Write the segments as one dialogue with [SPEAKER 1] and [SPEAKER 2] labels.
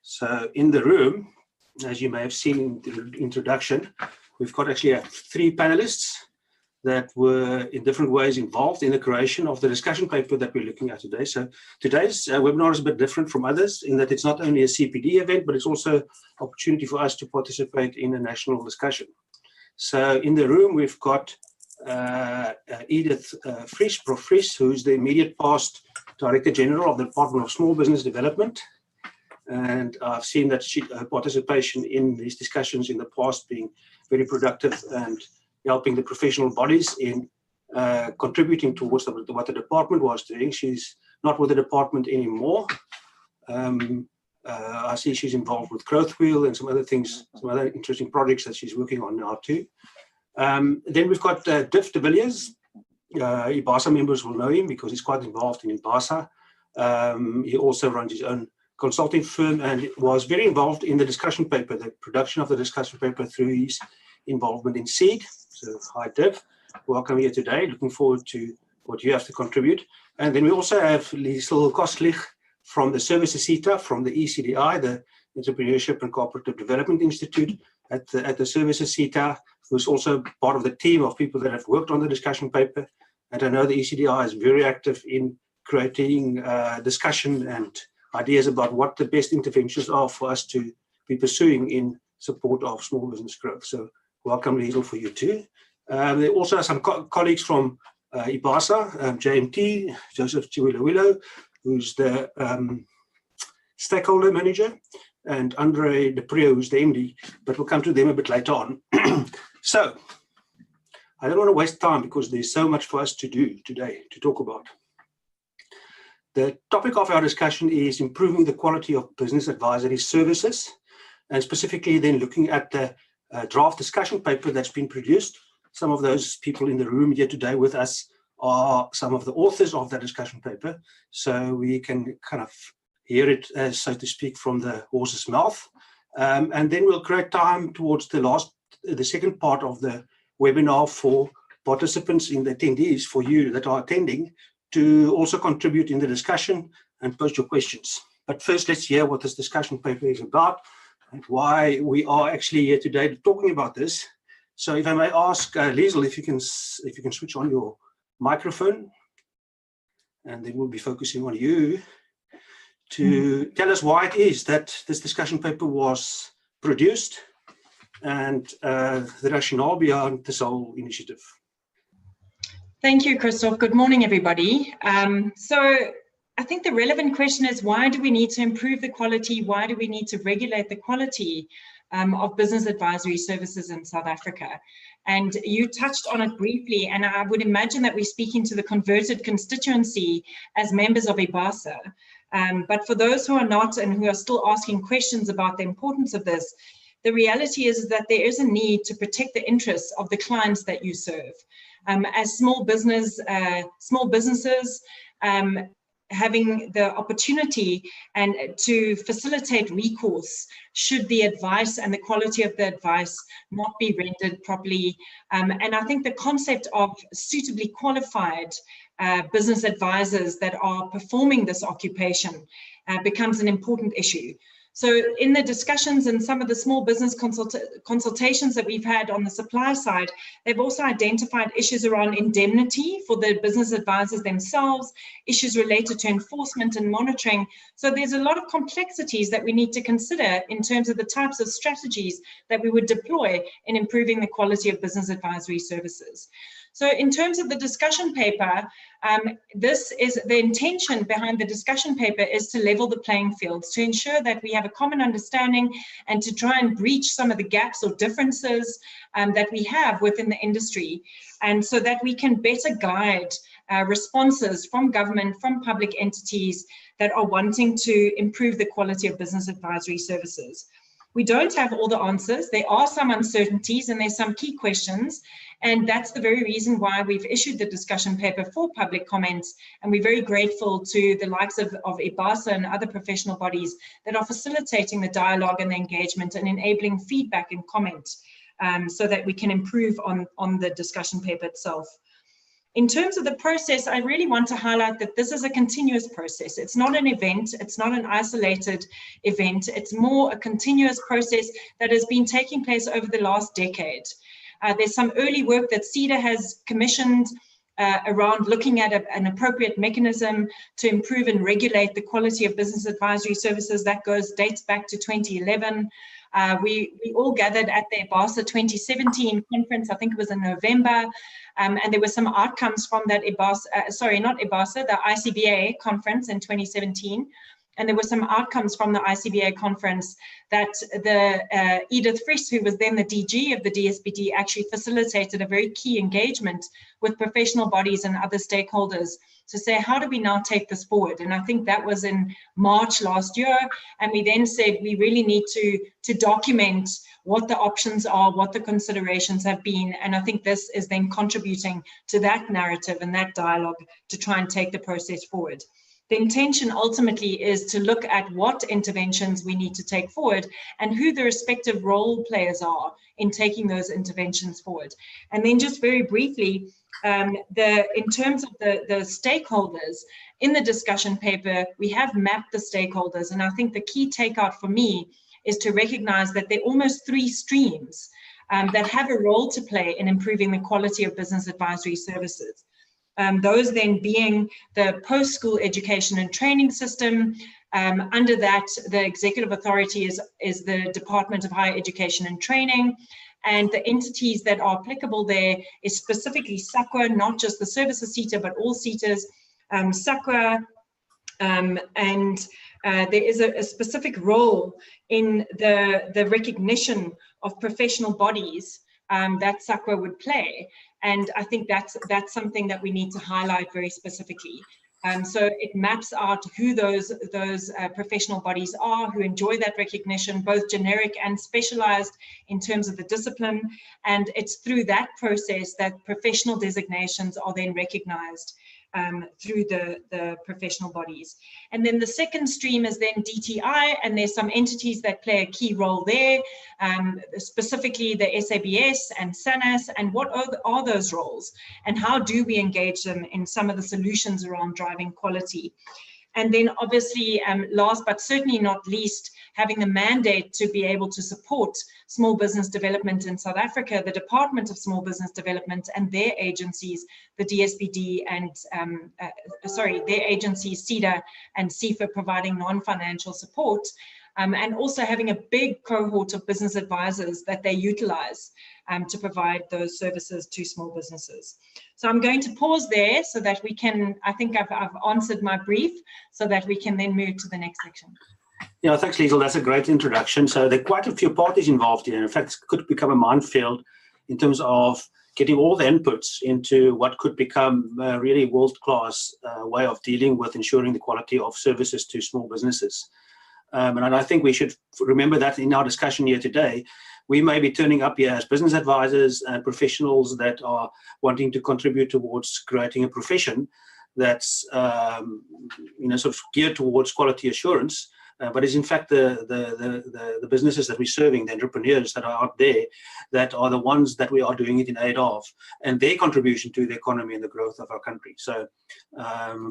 [SPEAKER 1] So in the room, as you may have seen in the introduction, we've got actually 3 panelists that were in different ways involved in the creation of the discussion paper that we're looking at today. So today's webinar is a bit different from others in that it's not only a CPD event, but it's also an opportunity for us to participate in a national discussion. So in the room, we've got Edith Vries, Prof Vries, who's the immediate past Director General of the Department of Small Business Development. And I've seen that her participation in these discussions in the past being very productive and helping the professional bodies in contributing towards what the department was doing. She's not with the department anymore. I see she's involved with Growth Wheel and some other things, some other interesting projects that she's working on now too. Then we've got Div de Villiers. IBASA members will know him because he's quite involved in IBASA. He also runs his own consulting firm and was very involved in the discussion paper, the production of the discussion paper through his involvement in SEED. So hi Div, welcome here today. Looking forward to what you have to contribute. And then we also have Liesel Kӧstlich from the Services Seta, from the ECDI, the Entrepreneurship and Cooperative Development Institute at the Services Seta, who's also part of the team of people that have worked on the discussion paper. And I know the ECDI is very active in creating discussion and ideas about what the best interventions are for us to be pursuing in support of small business growth. So welcome, Liesel, for you too. There also are some colleagues from IBASA, JMT, Joseph Chiwilawilo, who's the stakeholder manager, and Andre De Prio, who's the MD, but we'll come to them a bit later on. So I don't want to waste time because there's so much for us to do today to talk about. The topic of our discussion is improving the quality of business advisory services, and specifically then looking at the draft discussion paper that's been produced. Some of those people in the room here today with us are some of the authors of that discussion paper, so we can kind of hear it, so to speak, from the horse's mouth. And then we'll create time towards the second part of the webinar for participants in the attendees, for you that are attending, to also contribute in the discussion and post your questions. But first, let's hear what this discussion paper is about and why we are actually here today talking about this. So if I may ask Liesel, if you can switch on your microphone, and then we'll be focusing on you to tell us why it is that this discussion paper was produced and the rationale behind this whole initiative.
[SPEAKER 2] Thank you, Christoph. Good morning, everybody. So I think the relevant question is, why do we need to improve the quality? Why do we need to regulate the quality of business advisory services in South Africa? And you touched on it briefly, and I would imagine that we're speaking to the converted constituency as members of IBASA. But for those who are not and who are still asking questions about the importance of this, the reality is that there is a need to protect the interests of the clients that you serve. As small businesses, having the opportunity and to facilitate recourse should the advice and the quality of the advice not be rendered properly. And I think the concept of suitably qualified business advisors that are performing this occupation becomes an important issue. So in the discussions and some of the small business consultations that we've had on the supply side, they've also identified issues around indemnity for the business advisors themselves, issues related to enforcement and monitoring. So there's a lot of complexities that we need to consider in terms of the types of strategies that we would deploy in improving the quality of business advisory services. So in terms of the discussion paper, the intention behind the discussion paper is to level the playing fields, to ensure that we have a common understanding and to try and breach some of the gaps or differences that we have within the industry, and so that we can better guide responses from government, from public entities that are wanting to improve the quality of business advisory services. We don't have all the answers. There are some uncertainties and there's some key questions. And that's the very reason why we've issued the discussion paper for public comments. And we're very grateful to the likes of IBASA and other professional bodies that are facilitating the dialogue and the engagement and enabling feedback and comment so that we can improve on the discussion paper itself. In terms of the process, I really want to highlight that this is a continuous process. It's not an event. It's not an isolated event. It's more a continuous process that has been taking place over the last decade. There's some early work that CETA has commissioned around looking at an appropriate mechanism to improve and regulate the quality of business advisory services. That dates back to 2011. We all gathered at the IBASA 2017 conference, I think it was in November, and there were some outcomes from that the ICBA conference in 2017. And there were some outcomes from the ICBA conference that the Edith Vries, who was then the DG of the DSBD, actually facilitated a very key engagement with professional bodies and other stakeholders to say, how do we now take this forward? And I think that was in March last year. And we then said, we really need to document what the options are, what the considerations have been. And I think this is then contributing to that narrative and that dialogue to try and take the process forward. The intention ultimately is to look at what interventions we need to take forward and who the respective role players are in taking those interventions forward. And then just very briefly, in terms of the stakeholders, in the discussion paper, we have mapped the stakeholders. And I think the key takeout for me is to recognize that there are almost 3 streams that have a role to play in improving the quality of business advisory services. Those then being the post-school education and training system. Under that, the executive authority is the Department of Higher Education and Training. And the entities that are applicable there is specifically SAQA, not just the Services Seta, but all Setas, SAQA, and there is a specific role in the recognition of professional bodies that SAQA would play. And I think that's something that we need to highlight very specifically. So it maps out who those professional bodies are, who enjoy that recognition, both generic and specialized in terms of the discipline. And it's through that process that professional designations are then recognized through the professional bodies. And then the second stream is then DTI, and there's some entities that play a key role there, specifically the SABS and SANAS, and what are those roles, and how do we engage them in some of the solutions around driving quality. And then obviously, last but certainly not least, having the mandate to be able to support small business development in South Africa, the Department of Small Business Development and their agencies, the DSBD and, their agencies, CEDA and CIFA, providing non-financial support, and also having a big cohort of business advisors that they utilize to provide those services to small businesses. So I'm going to pause there so that we can, I think I've answered my brief, so that we can then move to the next section.
[SPEAKER 1] Yeah, thanks, Liesel. That's a great introduction. So there are quite a few parties involved here. In fact, it could become a minefield in terms of getting all the inputs into what could become a really world-class way of dealing with ensuring the quality of services to small businesses. And I think we should remember that in our discussion here today, we may be turning up here as business advisors and professionals that are wanting to contribute towards creating a profession that's sort of geared towards quality assurance, but is in fact the businesses that we're serving, the entrepreneurs that are out there, that are the ones that we are doing it in aid of, and their contribution to the economy and the growth of our country. So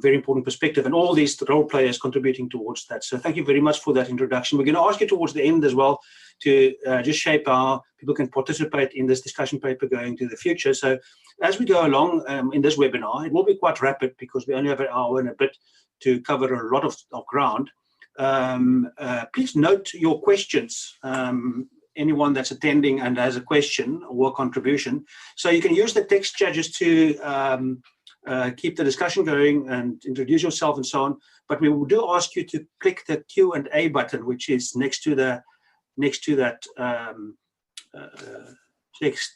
[SPEAKER 1] very important perspective, and all these role players contributing towards that. So thank you very much for that introduction. We're going to ask you towards the end as well to just shape how people can participate in this discussion paper going to the future. So as we go along in this webinar, it will be quite rapid because we only have an hour and a bit to cover a lot of ground. Please note your questions. Anyone that's attending and has a question or a contribution. So you can use the text chat just to keep the discussion going and introduce yourself and so on. But we do ask you to click the Q&A button, which is next to that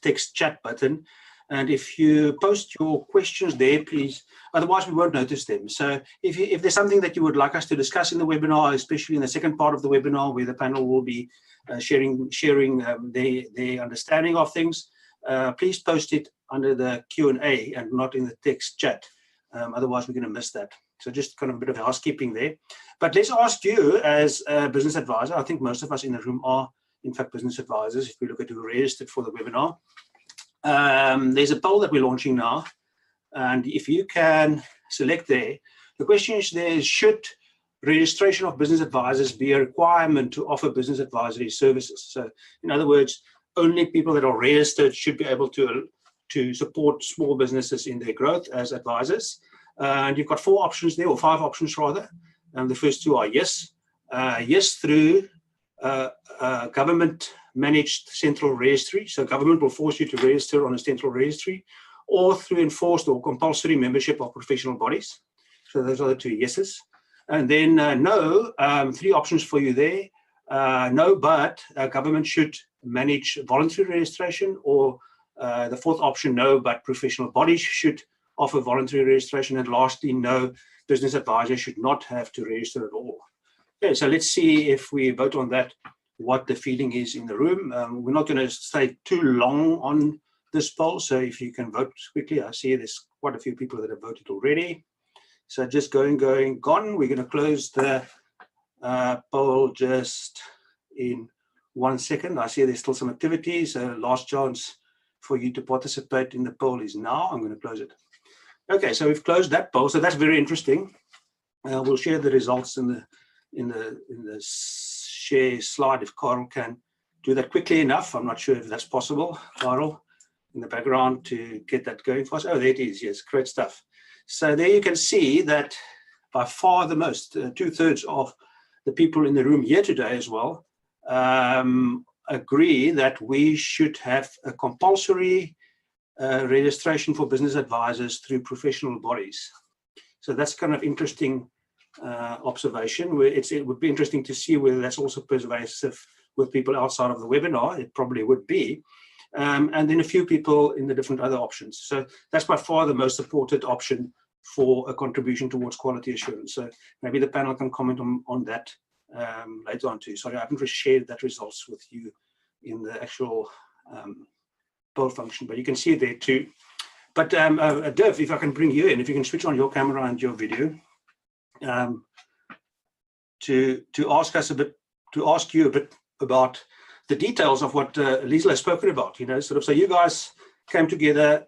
[SPEAKER 1] text chat button. And if you post your questions there, please, otherwise we won't notice them. So if there's something that you would like us to discuss in the webinar, especially in the second part of the webinar where the panel will be sharing their understanding of things, please post it under the Q&A and not in the text chat. Otherwise we're going to miss that. So just kind of a bit of housekeeping there. But let's ask you as a business advisor. I think most of us in the room are, in fact, business advisors, if we look at who registered for the webinar. There's a poll that we're launching now. And if you can select there, the question is there, should registration of business advisors be a requirement to offer business advisory services? So in other words, only people that are registered should be able to support small businesses in their growth as advisors. And you've got 4 options there, or 5 options rather. And the first 2 are yes. Yes through government managed central registry. So government will force you to register on a central registry, or through enforced or compulsory membership of professional bodies. So those are the 2 yeses. And then no, 3 options for you there. No, but government should manage voluntary registration, or the 4th option, no, but professional bodies should offer voluntary registration. And lastly, no, business advisors should not have to register at all. Okay, so let's see if we vote on that, what the feeling is in the room. We're not going to stay too long on this poll, so if you can vote quickly. I see there's quite a few people that have voted already. So just gone. We're going to close the poll just in 1 second. I see there's still some activity, so last chance for you to participate in the poll is now. I'm going to close it. Okay, so we've closed that poll. So that's very interesting. We'll share the results in the share slide if Carl can do that quickly enough. I'm not sure if that's possible, Carl, in the background to get that going for us. Oh, there it is. Yes, great stuff. So there you can see that by far the most, 2/3 of the people in the room here today as well, agree that we should have a compulsory registration for business advisors through professional bodies. So that's kind of interesting observation. It would be interesting to see whether that's also pervasive with people outside of the webinar. It probably would be. And then a few people in the different other options. So that's by far the most supported option for a contribution towards quality assurance. So maybe the panel can comment on that later on too. Sorry, I haven't shared that results with you in the actual poll function, but you can see it there too. But Div, if I can bring you in, if you can switch on your camera and your video, to ask you a bit about the details of what Liesel has spoken about. So you guys came together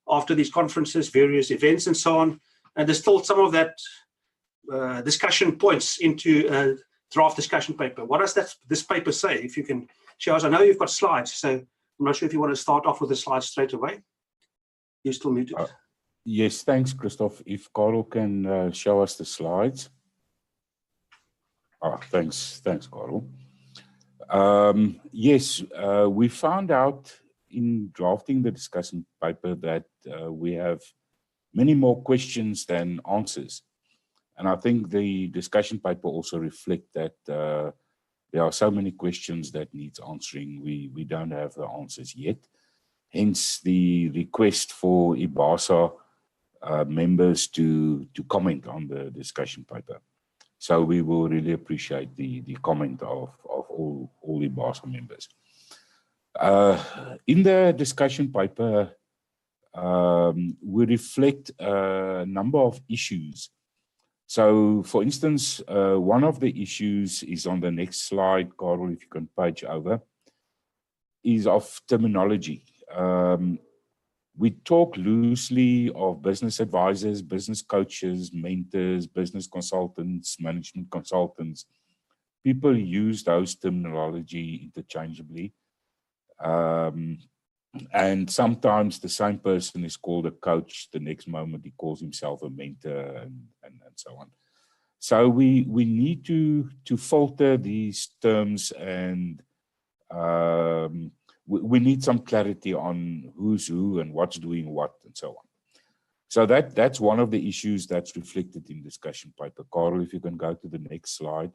[SPEAKER 1] after these conferences, various events, and so on, and there's still some of that discussion points into a draft discussion paper. What does this paper say? If you can show us, I know you've got slides, so I'm not sure if you want to start off with the slides straight away. You're still muted.
[SPEAKER 3] Yes, thanks, Christoph. If Carl can show us the slides. Thanks, Carl. Yes, we found out in drafting the discussion paper that we have many more questions than answers. And I think the discussion paper also reflects that there are so many questions that needs answering. We don't have the answers yet. Hence the request for IBASA members to comment on the discussion paper. So we will really appreciate the comment of all IBASA members. In the discussion paper, we reflect a number of issues. So, for instance, one of the issues is on the next slide, Carl, if you can page over, is of terminology. We talk loosely of business advisors, business coaches, mentors, business consultants, management consultants. People use those terminology interchangeably. And sometimes the same person is called a coach, the next moment he calls himself a mentor, and so on. So we need to filter these terms, and we need some clarity on who's who and what's doing what and so on. So that's one of the issues that's reflected in discussion paper. Carl, if you can go to the next slide.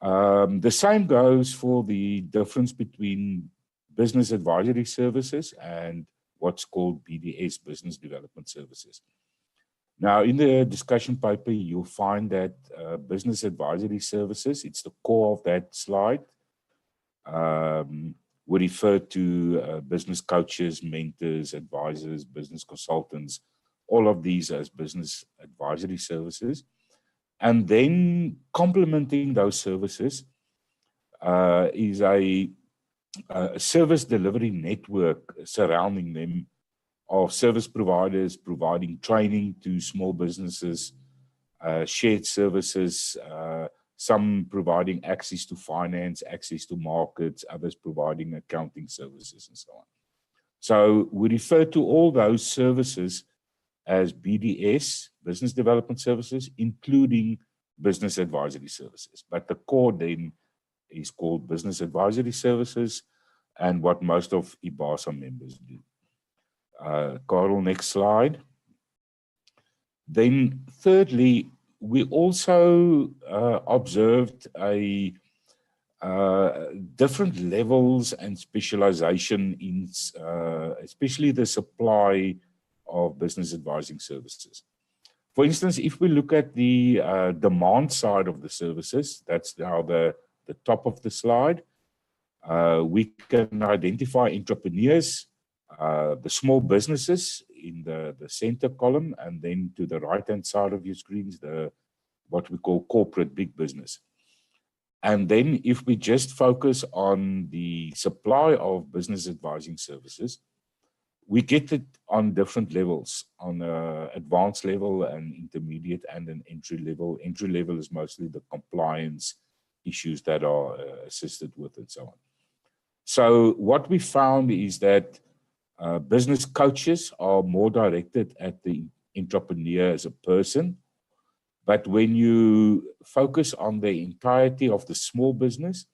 [SPEAKER 3] The same goes for the difference between business advisory services and what's called BDS, business development services. Now, in the discussion paper, you'll find that business advisory services, it's the core of that slide. We refer to business coaches, mentors, advisors, business consultants, all of these as business advisory services. And then complementing those services is a service delivery network surrounding them of service providers providing training to small businesses, shared services, some providing access to finance, access to markets, others providing accounting services, and so on. So we refer to all those services as BDS, Business Development Services, including Business Advisory Services. But the core then is called Business Advisory Services, and what most of IBASA members do. Carl, next slide. Then thirdly, we also observed different levels and specialization in especially the supply of business advising services. For instance, if we look at the demand side of the services, that's now the top of the slide, we can identify entrepreneurs, the small businesses in the center column, and then to the right-hand side of your screens, what we call corporate big business. And then if we just focus on the supply of business advising services, we get it on different levels, on an advanced level, an intermediate, and an entry level. Entry level is mostly the compliance issues that are assisted with and so on. So what we found is that business coaches are more directed at the entrepreneur as a person. But when you focus on the entirety of the small business,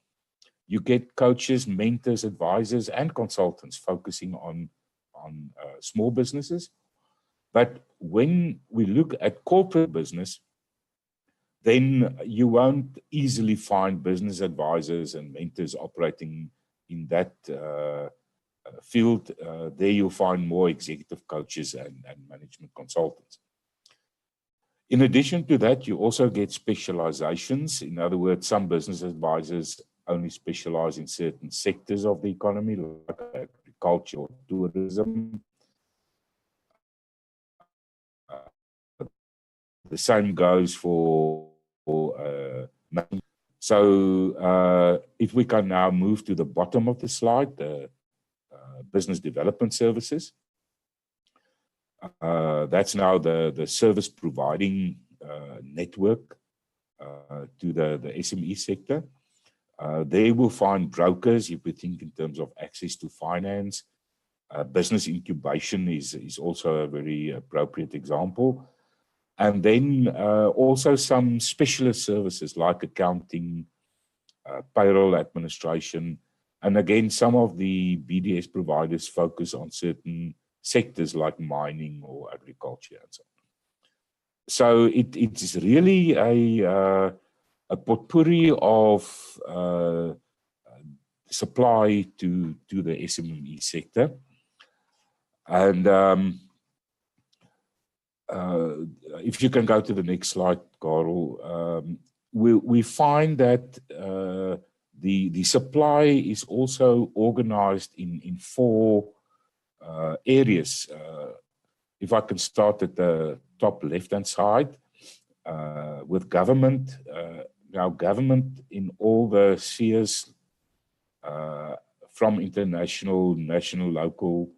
[SPEAKER 3] you get coaches, mentors, advisors, and consultants focusing on small businesses. But when we look at corporate business, then you won't easily find business advisors and mentors operating in that field. There you'll find more executive coaches and management consultants. In addition to that, you also get specializations. In other words, some business advisors only specialize in certain sectors of the economy, like agriculture or tourism. The same goes for so if we can now move to the bottom of the slide, the business development services. That's now the service providing network to the SME sector. They will find brokers, if we think in terms of access to finance. Business incubation is also a very appropriate example. And then also some specialist services like accounting, payroll administration. And again, some of the BDS providers focus on certain sectors like mining or agriculture and so on. So it is really a potpourri of supply to the SME sector. And if you can go to the next slide, Carl, we find that the supply is also organized in four areas. If I can start at the top left-hand side with government. Now, government in all the spheres, from international, national, local,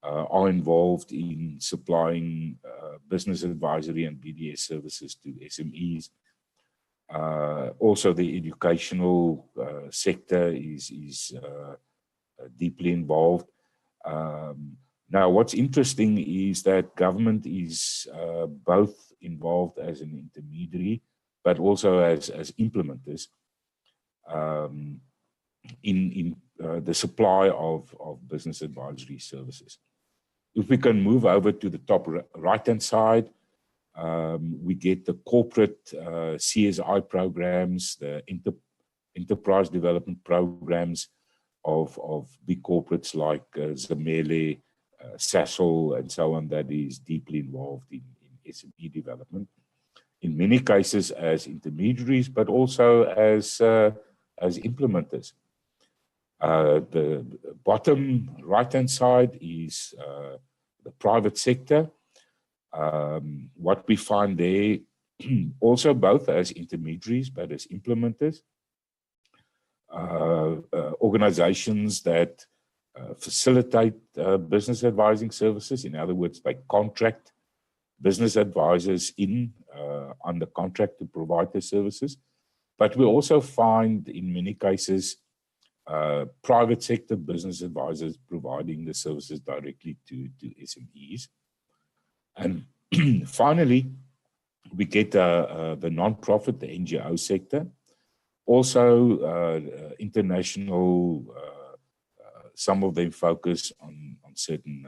[SPEAKER 3] are involved in supplying business advisory and BDS services to SMEs. Also, the educational sector is deeply involved. Now, what's interesting is that government is both involved as an intermediary, but also as implementers in the supply of business advisory services. If we can move over to the top right-hand side, we get the corporate CSI programs, the enterprise development programs of big corporates like Zamele, Sasol, and so on, that is deeply involved in SME development. In many cases as intermediaries, but also as implementers. The bottom right-hand side is the private sector. What we find there, also both as intermediaries, but as implementers. Organizations that facilitate business advising services. In other words, they contract business advisors in under contract to provide their services. But we also find in many cases private sector business advisors providing the services directly to SMEs. And finally, we get the non-profit, the NGO sector, also international. Some of them focus on certain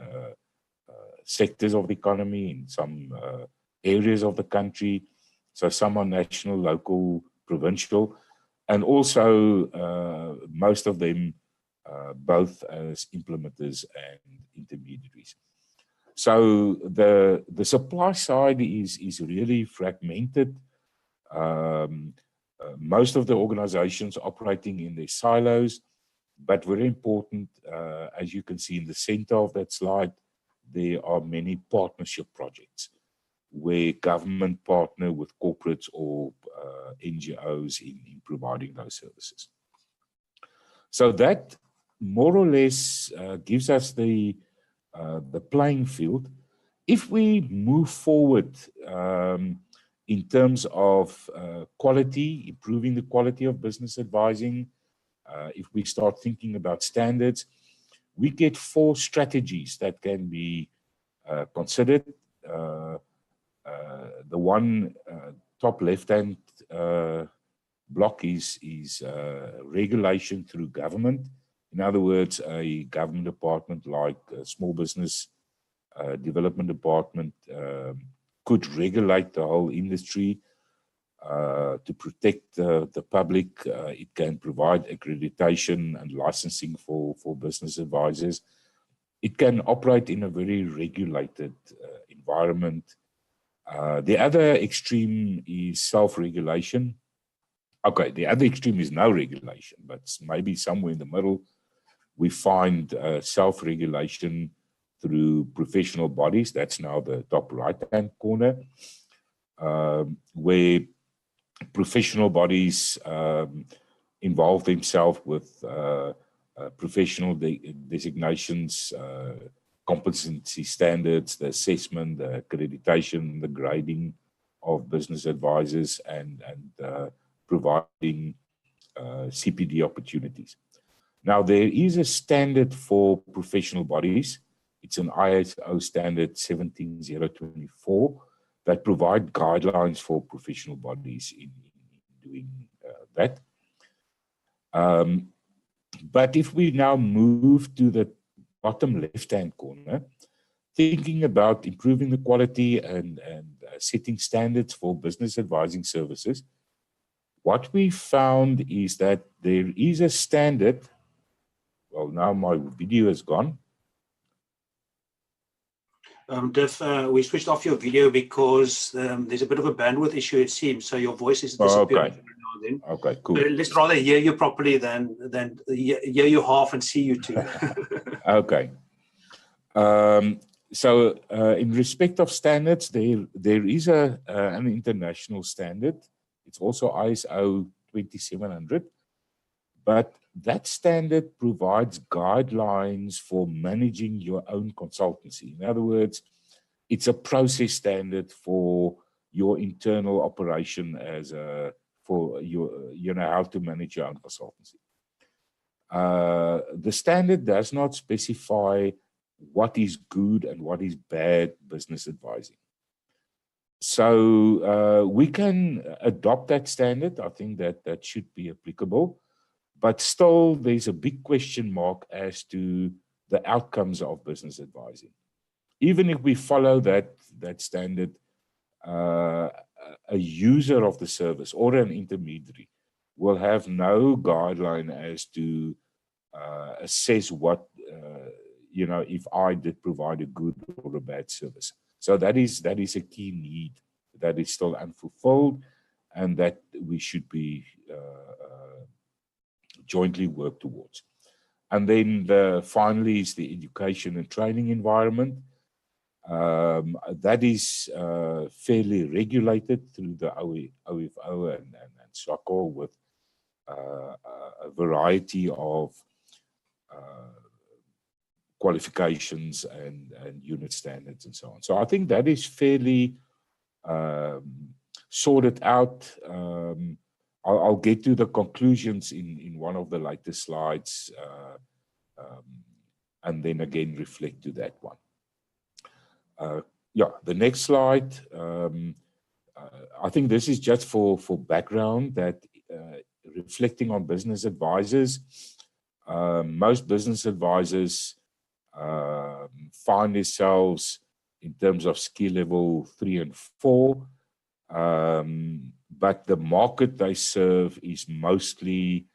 [SPEAKER 3] sectors of the economy in some areas of the country. So some are national, local, provincial, and also most of them both as implementers and intermediaries. So the supply side is really fragmented. Most of the organizations operating in their silos, but very important, as you can see in the center of that slide, there are many partnership projects where government partner with corporates or NGOs in providing those services. So that more or less gives us the playing field. If we move forward in terms of quality, improving the quality of business advising, if we start thinking about standards, we get 4 strategies that can be considered. The one top left-hand block is regulation through government. In other words, a government department like a small business development department could regulate the whole industry to protect the public. It can provide accreditation and licensing for business advisors. It can operate in a very regulated environment. The other extreme is self-regulation. Okay, the other extreme is no regulation, but maybe somewhere in the middle, we find self-regulation through professional bodies. That's now the top right-hand corner, where professional bodies involve themselves with professional designations, competency standards, the assessment, the accreditation, the grading of business advisors, and providing CPD opportunities. Now, there is a standard for professional bodies. It's an ISO standard 17024 that provide guidelines for professional bodies in doing that. But if we now move to the bottom left-hand corner, thinking about improving the quality and setting standards for business advising services, what we found is that there is a standard. Well, now my video is gone.
[SPEAKER 1] Div, we switched off your video because there's a bit of a bandwidth issue, it seems. So your voice is disappearing every now and then.
[SPEAKER 3] Okay, cool.
[SPEAKER 1] But let's rather hear you properly than hear you half and see you too.
[SPEAKER 3] Okay. So in respect of standards, there is an international standard. It's also ISO 20700. But that standard provides guidelines for managing your own consultancy. In other words, it's a process standard for your internal operation for your, how to manage your own consultancy. The standard does not specify what is good and what is bad business advising. So we can adopt that standard. I think that should be applicable. But still, there's a big question mark as to the outcomes of business advising. Even if we follow that standard, a user of the service or an intermediary will have no guideline as to assess what, if I did provide a good or a bad service. So that is a key need that is still unfulfilled and that we should be jointly work towards. And then finally is the education and training environment. That is fairly regulated through the OFO and SACO with a variety of qualifications and unit standards and so on. So I think that is fairly sorted out. I'll get to the conclusions in one of the later slides, and then again reflect to that one. Yeah, the next slide. I think this is just for background, that reflecting on business advisors, most business advisors find themselves in terms of skill level 3 and 4, but the market they serve is mostly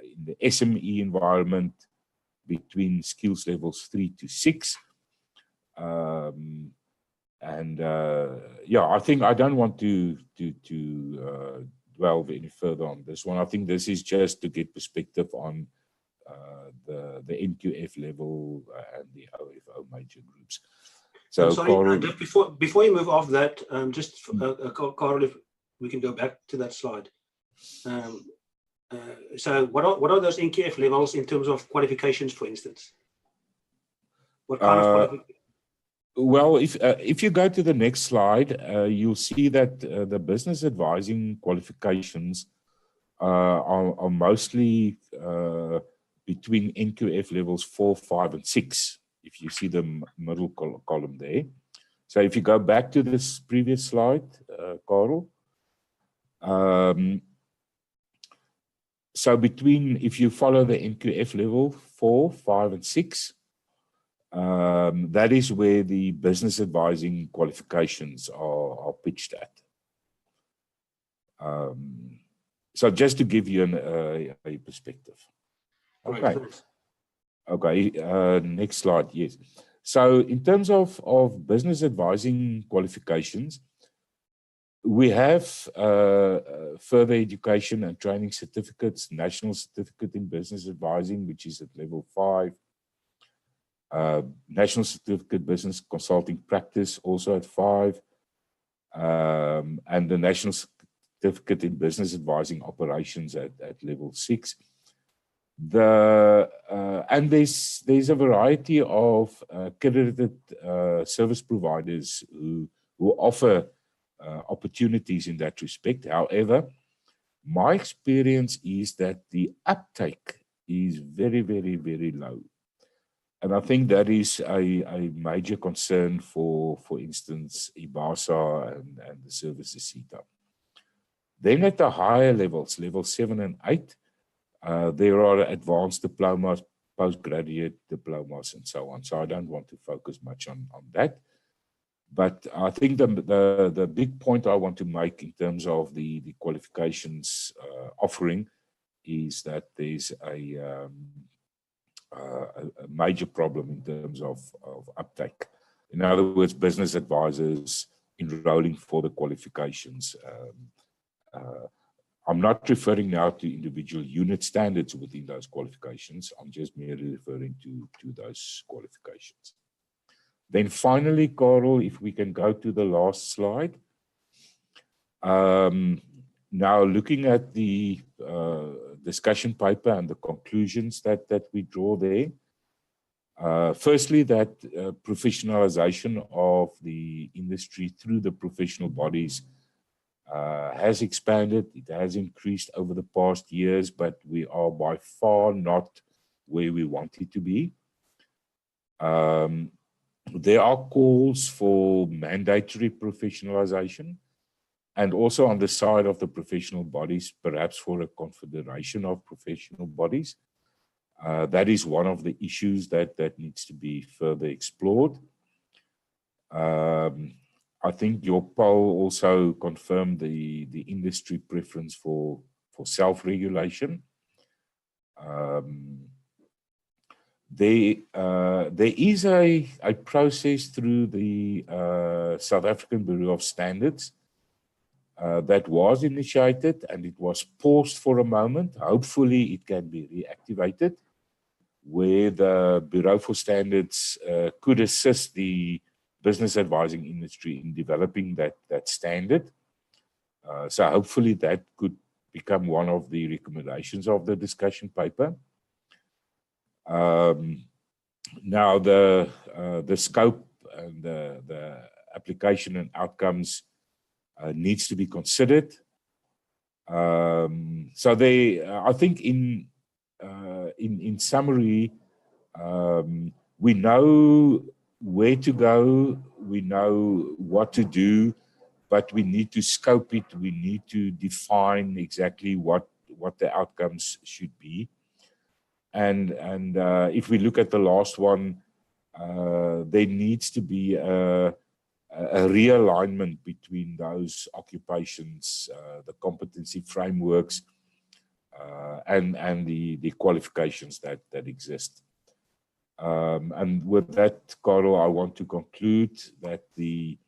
[SPEAKER 3] in the SME environment between skills levels 3 to 6. Yeah, I think I don't want to delve any further on this one. I think this is just to get perspective on the NQF level and the OFO major groups. So,
[SPEAKER 1] sorry,
[SPEAKER 3] Carl,
[SPEAKER 1] before you move off that, just Carl, if we can go back to that slide. So, what are those NQF levels in terms of qualifications, for instance? What kind of qualifications?
[SPEAKER 3] Well, if you go to the next slide, you'll see that the business advising qualifications are mostly between NQF levels 4, 5, and 6, if you see the middle column there. So if you go back to this previous slide, Carl, so if you follow the NQF level 4, 5, and 6, that is where the business advising qualifications are pitched at. So just to give you a perspective. Okay. Okay. Next slide. Yes. So in terms of business advising qualifications, we have further education and training certificates, national certificate in business advising, which is at level 5. National certificate business consulting practice also at 5, and the national certificate in business advising operations at level 6. And there's a variety of accredited service providers who offer opportunities in that respect. However, my experience is that the uptake is very, very, very low. And I think that is a major concern for instance, IBASA and the Services Seta. Then at the higher levels, level 7 and 8, there are advanced diplomas, postgraduate diplomas, and so on. So I don't want to focus much on that. But I think the big point I want to make in terms of the qualifications offering is that there's a major problem in terms of uptake. In other words, business advisors enrolling for the qualifications. I'm not referring now to individual unit standards within those qualifications. I'm just merely referring to those qualifications. Then finally, Carl, if we can go to the last slide. Now, looking at the discussion paper and the conclusions that we draw there. Firstly, that professionalization of the industry through the professional bodies has expanded. It has increased over the past years, but we are by far not where we want it to be. There are calls for mandatory professionalization, and also on the side of the professional bodies, perhaps for a confederation of professional bodies. That is one of the issues that needs to be further explored. I think your poll also confirmed the industry preference for self-regulation. There is a process through the South African Bureau of Standards that was initiated, and it was paused for a moment. Hopefully it can be reactivated, where the Bureau for Standards could assist the business advising industry in developing that standard. So hopefully that could become one of the recommendations of the discussion paper. Now, the scope and the application and outcomes needs to be considered. So I think in summary, we know where to go, we know what to do, but we need to scope it. We need to define exactly what the outcomes should be. And if we look at the last one, there needs to be a realignment between those occupations, the competency frameworks, and the qualifications that exist. And with that, Carol, I want to conclude that the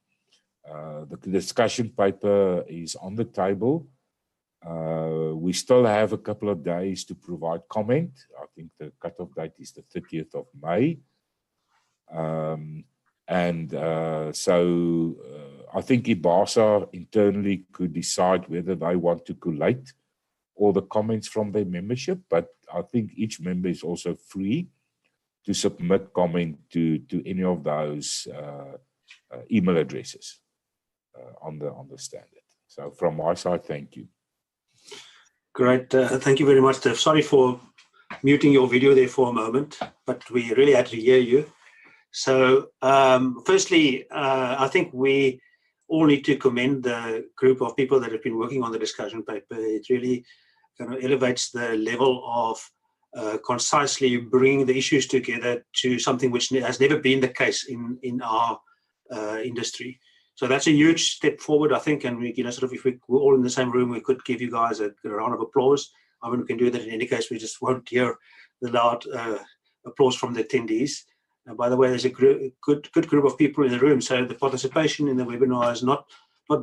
[SPEAKER 3] discussion paper is on the table. We still have a couple of days to provide comment. I think the cutoff date is the 30th of May. So I think IBASA internally could decide whether they want to collate all the comments from their membership, but I think each member is also free to submit comment to any of those email addresses on the standard. So from my side, thank you.
[SPEAKER 1] Great. Thank you very much, Div. Sorry for muting your video there for a moment, but we really had to hear you. So firstly, I think we all need to commend the group of people that have been working on the discussion paper. It really kind of elevates the level of concisely bringing the issues together to something which has never been the case in our industry. So that's a huge step forward, I think, and we, sort of, if we were all in the same room, we could give you guys a round of applause. I mean, we can do that in any case. We just won't hear the loud applause from the attendees. By the way, there's a good group of people in the room, so the participation in the webinar is not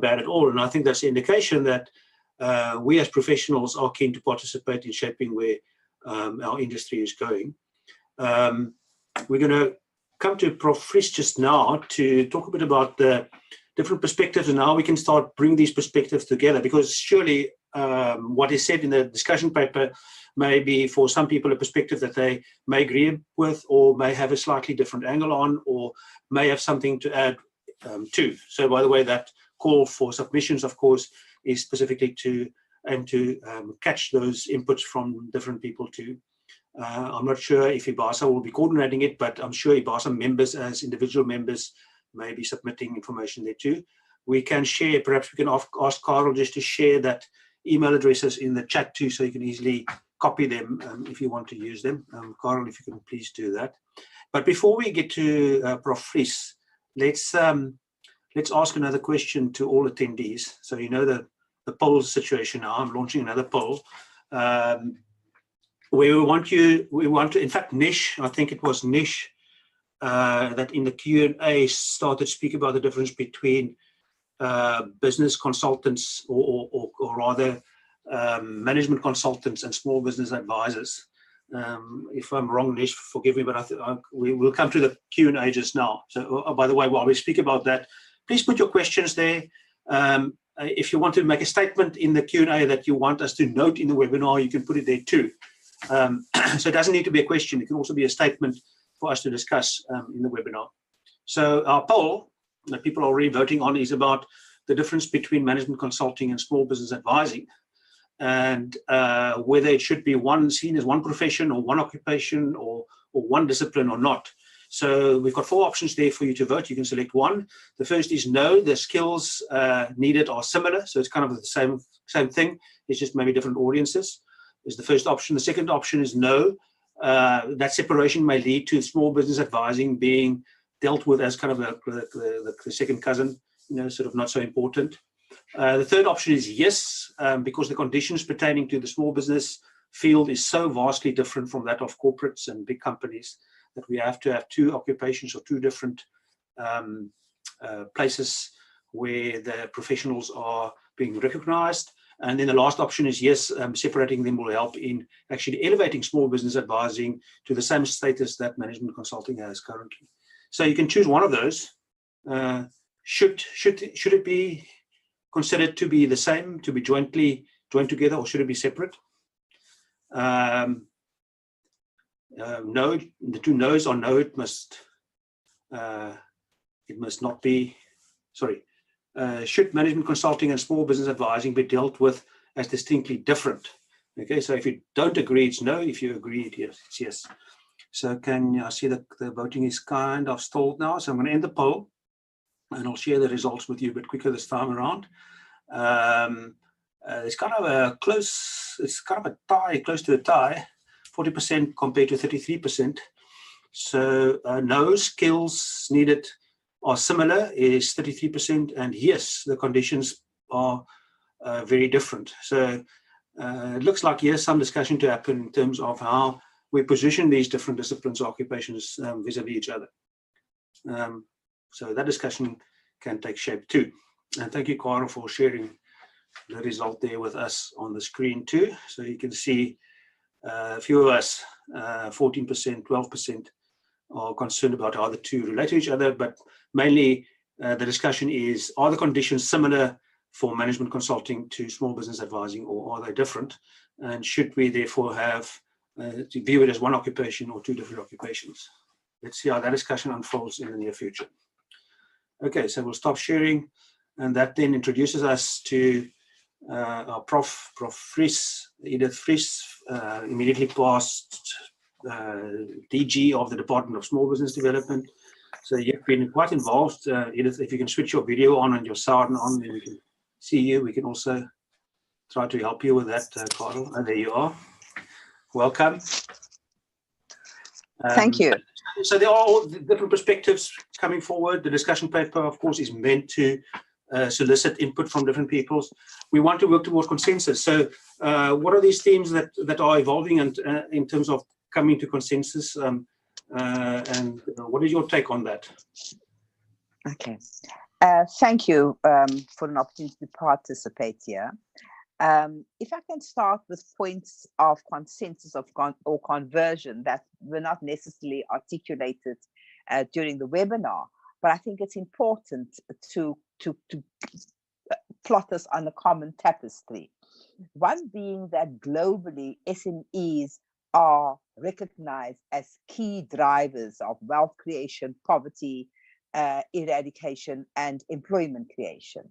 [SPEAKER 1] bad at all. And I think that's the indication that we as professionals are keen to participate in shaping where our industry is going. We're going to come to Prof Vries just now to talk a bit about the different perspectives and how we can start bring these perspectives together, because surely what is said in the discussion paper may be for some people a perspective that they may agree with or may have a slightly different angle on or may have something to add to. So by the way, that call for submissions, of course, is specifically to aim to catch those inputs from different people too. I'm not sure if IBASA will be coordinating it, but I'm sure IBASA members as individual members may be submitting information there too. We can share, perhaps we can ask Carol just to share that email addresses in the chat too, so you can easily copy them if you want to use them. Carol, if you can please do that. But before we get to Prof Vries, let's ask another question to all attendees. So you know the poll situation now. I'm launching another poll. Where we want to, in fact, Nish, I think it was Nish, that in the Q&A started to speak about the difference between business consultants or rather management consultants and small business advisors. If I'm wrong, Nish, forgive me, but we will come to the Q&A just now. So, by the way, while we speak about that, please put your questions there. If you want to make a statement in the Q&A that you want us to note in the webinar, you can put it there too. So it doesn't need to be a question. It can also be a statement for us to discuss in the webinar. So our poll that people are already voting on is about the difference between management consulting and small business advising, and whether it should be seen as one profession or one occupation or one discipline or not. So we've got 4 options there for you to vote. You can select one. The first is no, the skills needed are similar. So it's kind of the same thing. It's just maybe different audiences. Is the first option. The second option is no. That separation may lead to small business advising being dealt with as kind of the second cousin, sort of not so important. The third option is yes, because the conditions pertaining to the small business field is so vastly different from that of corporates and big companies that we have to have 2 occupations or 2 different places where the professionals are being recognized. And then the last option is yes, separating them will help in actually elevating small business advising to the same status that management consulting has currently. So you can choose one of those. Should it be considered to be the same, to be joined together, or should it be separate? No, the two no's are no, it must not be, sorry, should management consulting and small business advising be dealt with as distinctly different? Okay, so if you don't agree, it's no. If you agree, it's yes. So I see that the voting is kind of stalled now. So I'm going to end the poll and I'll share the results with you a bit quicker this time around. It's kind of a close, it's kind of a tie, close to a tie, 40% compared to 33%. So no, skills needed are similar is 33%, and yes, the conditions are very different. So it looks like here's some discussion to happen in terms of how we position these different disciplines or occupations vis-a-vis each other. So that discussion can take shape too. And thank you, Carl, for sharing the result there with us on the screen too. So you can see a few of us, 14%, 12%, are concerned about how the two relate to each other, but mainly the discussion is, are the conditions similar for management consulting to small business advising, or are they different? And should we therefore have to view it as one occupation or two different occupations? Let's see how that discussion unfolds in the near future. Okay, so we'll stop sharing, and that then introduces us to our Prof Vries, Edith Vries, immediately past DG of the Department of Small Business Development. So you've been quite involved, Edith. If you can switch your video on and your sound on, then we can see you. We can also try to help you with that, Carl. And there you are. Welcome.
[SPEAKER 4] Thank you.
[SPEAKER 1] So there are all the different perspectives coming forward. The discussion paper, of course, is meant to solicit input from different peoples. We want to work towards consensus. So what are these themes that are evolving and in terms of coming to consensus? And what is your take on that?
[SPEAKER 4] Okay. Thank you for an opportunity to participate here. If I can start with points of consensus or conversion that were not necessarily articulated during the webinar, but I think it's important to plot us on a common tapestry. One being that globally SMEs are recognized as key drivers of wealth creation, poverty eradication, and employment creation.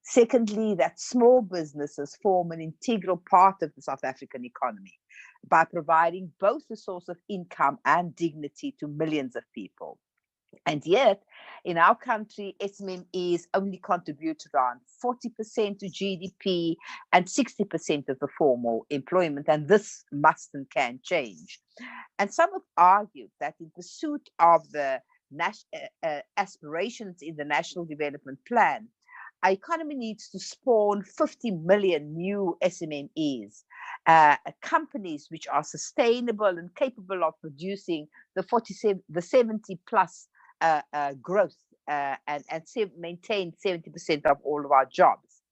[SPEAKER 4] Secondly, that small businesses form an integral part of the South African economy by providing both a source of income and dignity to millions of people. And yet, in our country, SMEs only contribute around 40% to GDP and 60% of the formal employment, and this must and can change. And some have argued that in pursuit of the aspirations in the National Development Plan, our economy needs to spawn 50 million new SMEs, companies which are sustainable and capable of producing the 70 plus growth and maintain 70% of all of our jobs.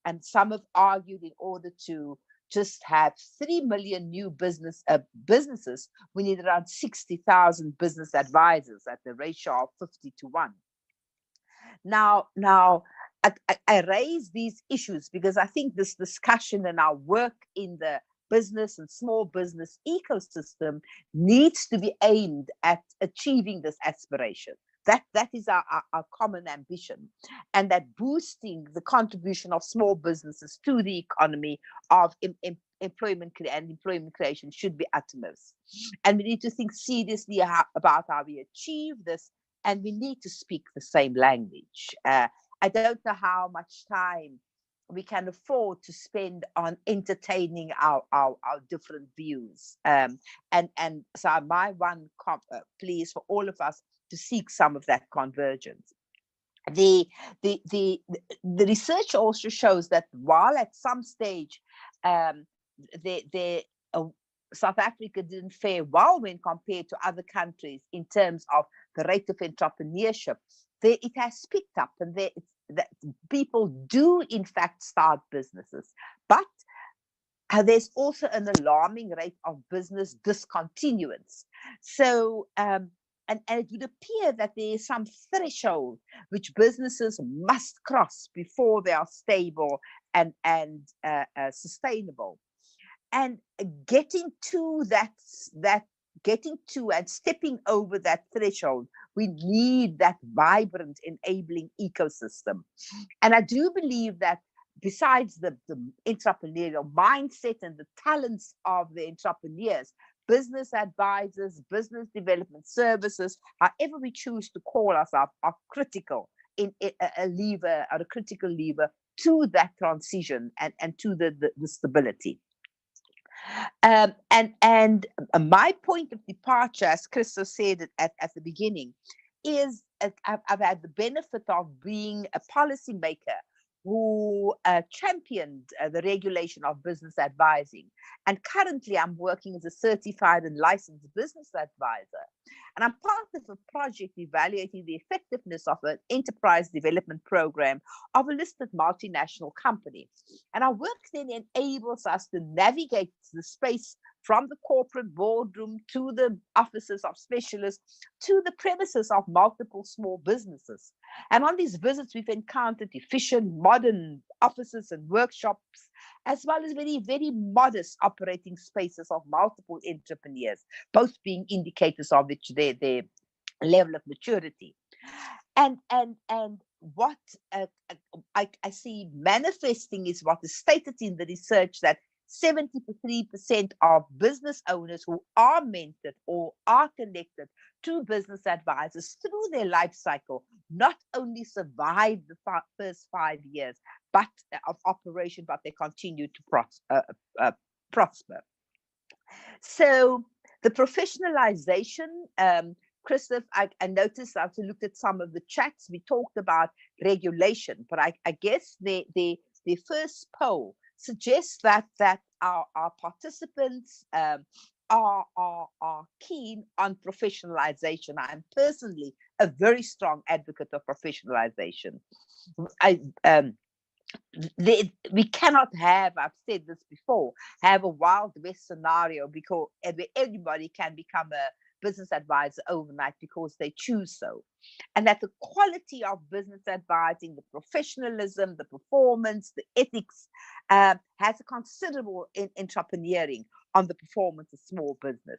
[SPEAKER 4] And some have argued in order to just have 3 million new businesses, we need around 60,000 business advisors at the ratio of 50 to 1. Now, I raise these issues because I think this discussion and our work in the business and small business ecosystem needs to be aimed at achieving this aspiration. That is our common ambition, and that boosting the contribution of small businesses to the economy of employment creation should be utmost. And we need to think seriously about how we achieve this, and we need to speak the same language. I don't know how much time we can afford to spend on entertaining our different views. And so my one plea is for all of us to seek some of that convergence. The research also shows that while at some stage South Africa didn't fare well when compared to other countries in terms of the rate of entrepreneurship, it has picked up, and that people do in fact start businesses, but there's also an alarming rate of business discontinuance. So and it would appear that there is some threshold which businesses must cross before they are stable and sustainable. And getting to that getting to and stepping over that threshold, we need that vibrant, enabling ecosystem. And I do believe that besides the entrepreneurial mindset and the talents of the entrepreneurs, business advisors, business development services, however we choose to call ourselves, are critical in a lever, or a critical lever to that transition and to the stability. And my point of departure, as Christo said at the beginning, is I've had the benefit of being a policymaker who championed the regulation of business advising. And currently I'm working as a certified and licensed business advisor. And I'm part of a project evaluating the effectiveness of an enterprise development program of a listed multinational company. And our work then enables us to navigate the space from the corporate boardroom to the offices of specialists to the premises of multiple small businesses. And on these visits, we've encountered efficient, modern offices and workshops, as well as very, very modest operating spaces of multiple entrepreneurs, both being indicators of their level of maturity. And what I see manifesting is what is stated in the research, that 73% of business owners who are mentored or are connected to business advisors through their life cycle not only survive the first 5 years of operation, but they continue to prosper. So the professionalization, Christoph, I noticed after I looked at some of the chats, we talked about regulation, but I guess the first poll suggests that our participants are keen on professionalization. I am personally a very strong advocate of professionalization. We cannot have, I've said this before, have a Wild West scenario because everybody can become a business advisor overnight because they choose so. And that the quality of business advising, the professionalism, the performance, the ethics has a considerable entrepreneuring on the performance of small business.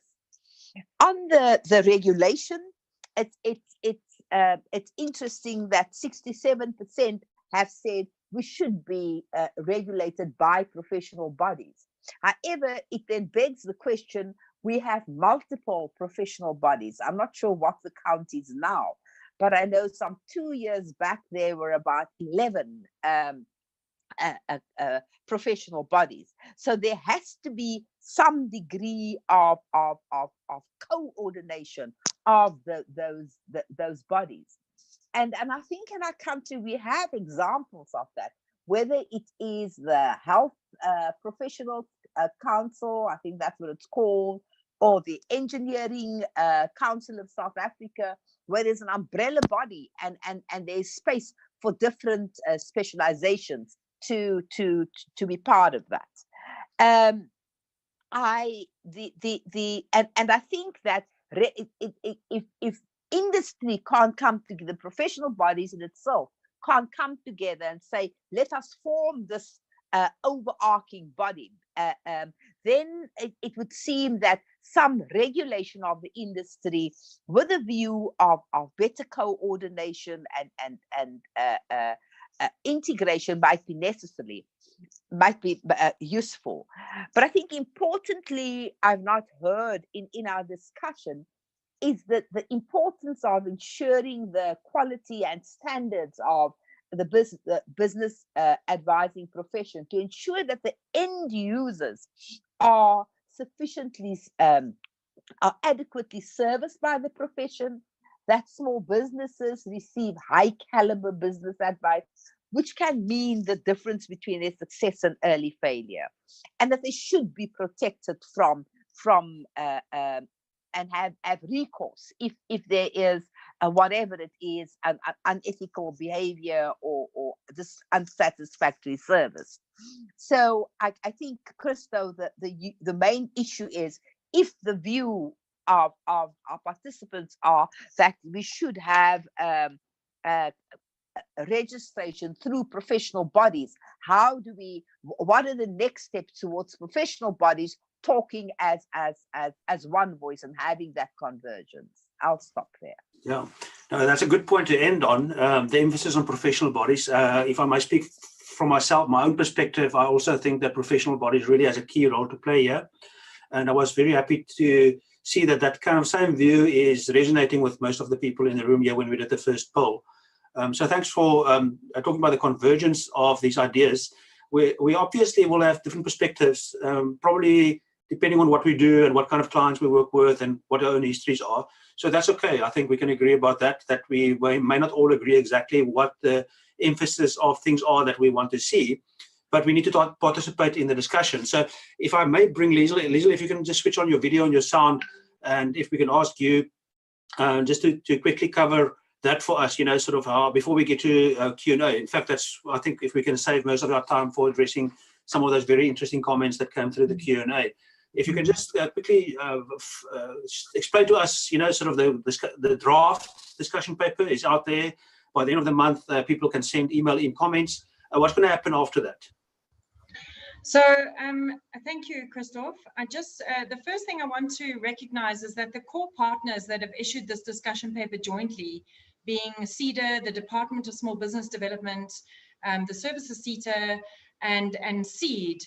[SPEAKER 4] On the regulation, it's interesting that 67% have said we should be regulated by professional bodies. However, it then begs the question, we have multiple professional bodies. I'm not sure what the count is now, but I know some 2 years back, there were about 11 professional bodies. So there has to be some degree of coordination of those bodies. And I think in our country, we have examples of that, whether it is the Health Professional Council, I think that's what it's called, or the Engineering Council of South Africa, where there's an umbrella body and there's space for different specializations to be part of that. And I think that if industry can't come together, the professional bodies in itself can't come together and say, let us form this overarching body, then it would seem that some regulation of the industry with a view of better coordination and integration might be useful. But I think importantly, I've not heard in our discussion is that the importance of ensuring the quality and standards of the business advising profession, to ensure that the end users are sufficiently, are adequately serviced by the profession, that small businesses receive high caliber business advice, which can mean the difference between their success and early failure, and that they should be protected from and have recourse if there is whatever it is, an unethical behavior or this unsatisfactory service. So I think, Christo, the main issue is, if the view of our participants are that we should have registration through professional bodies, what are the next steps towards professional bodies talking as one voice and having that convergence. I'll stop there.
[SPEAKER 1] Yeah, no, that's a good point to end on. The emphasis on professional bodies. If I might speak from myself, my own perspective, I also think that professional bodies really has a key role to play here. And I was very happy to see that that kind of same view is resonating with most of the people in the room here when we did the first poll. So thanks for talking about the convergence of these ideas. We obviously will have different perspectives, probably depending on what we do and what kind of clients we work with and what our own histories are. So that's okay. I think we can agree about that we may not all agree exactly what the emphasis of things are that we want to see, but we need to participate in the discussion. So if I may bring Liesel, if you can just switch on your video and your sound, and if we can ask you just to quickly cover that for us, sort of how, before we get to Q&A. In fact, I think if we can save most of our time for addressing some of those very interesting comments that came through the Q&A. If you can just quickly explain to us, sort of the draft discussion paper is out there. By the end of the month, people can send email in comments. What's going to happen after that?
[SPEAKER 2] So thank you, Christoph. The first thing I want to recognize is that the core partners that have issued this discussion paper jointly, being SEDA, the Department of Small Business Development, the Services Seta, and SEED,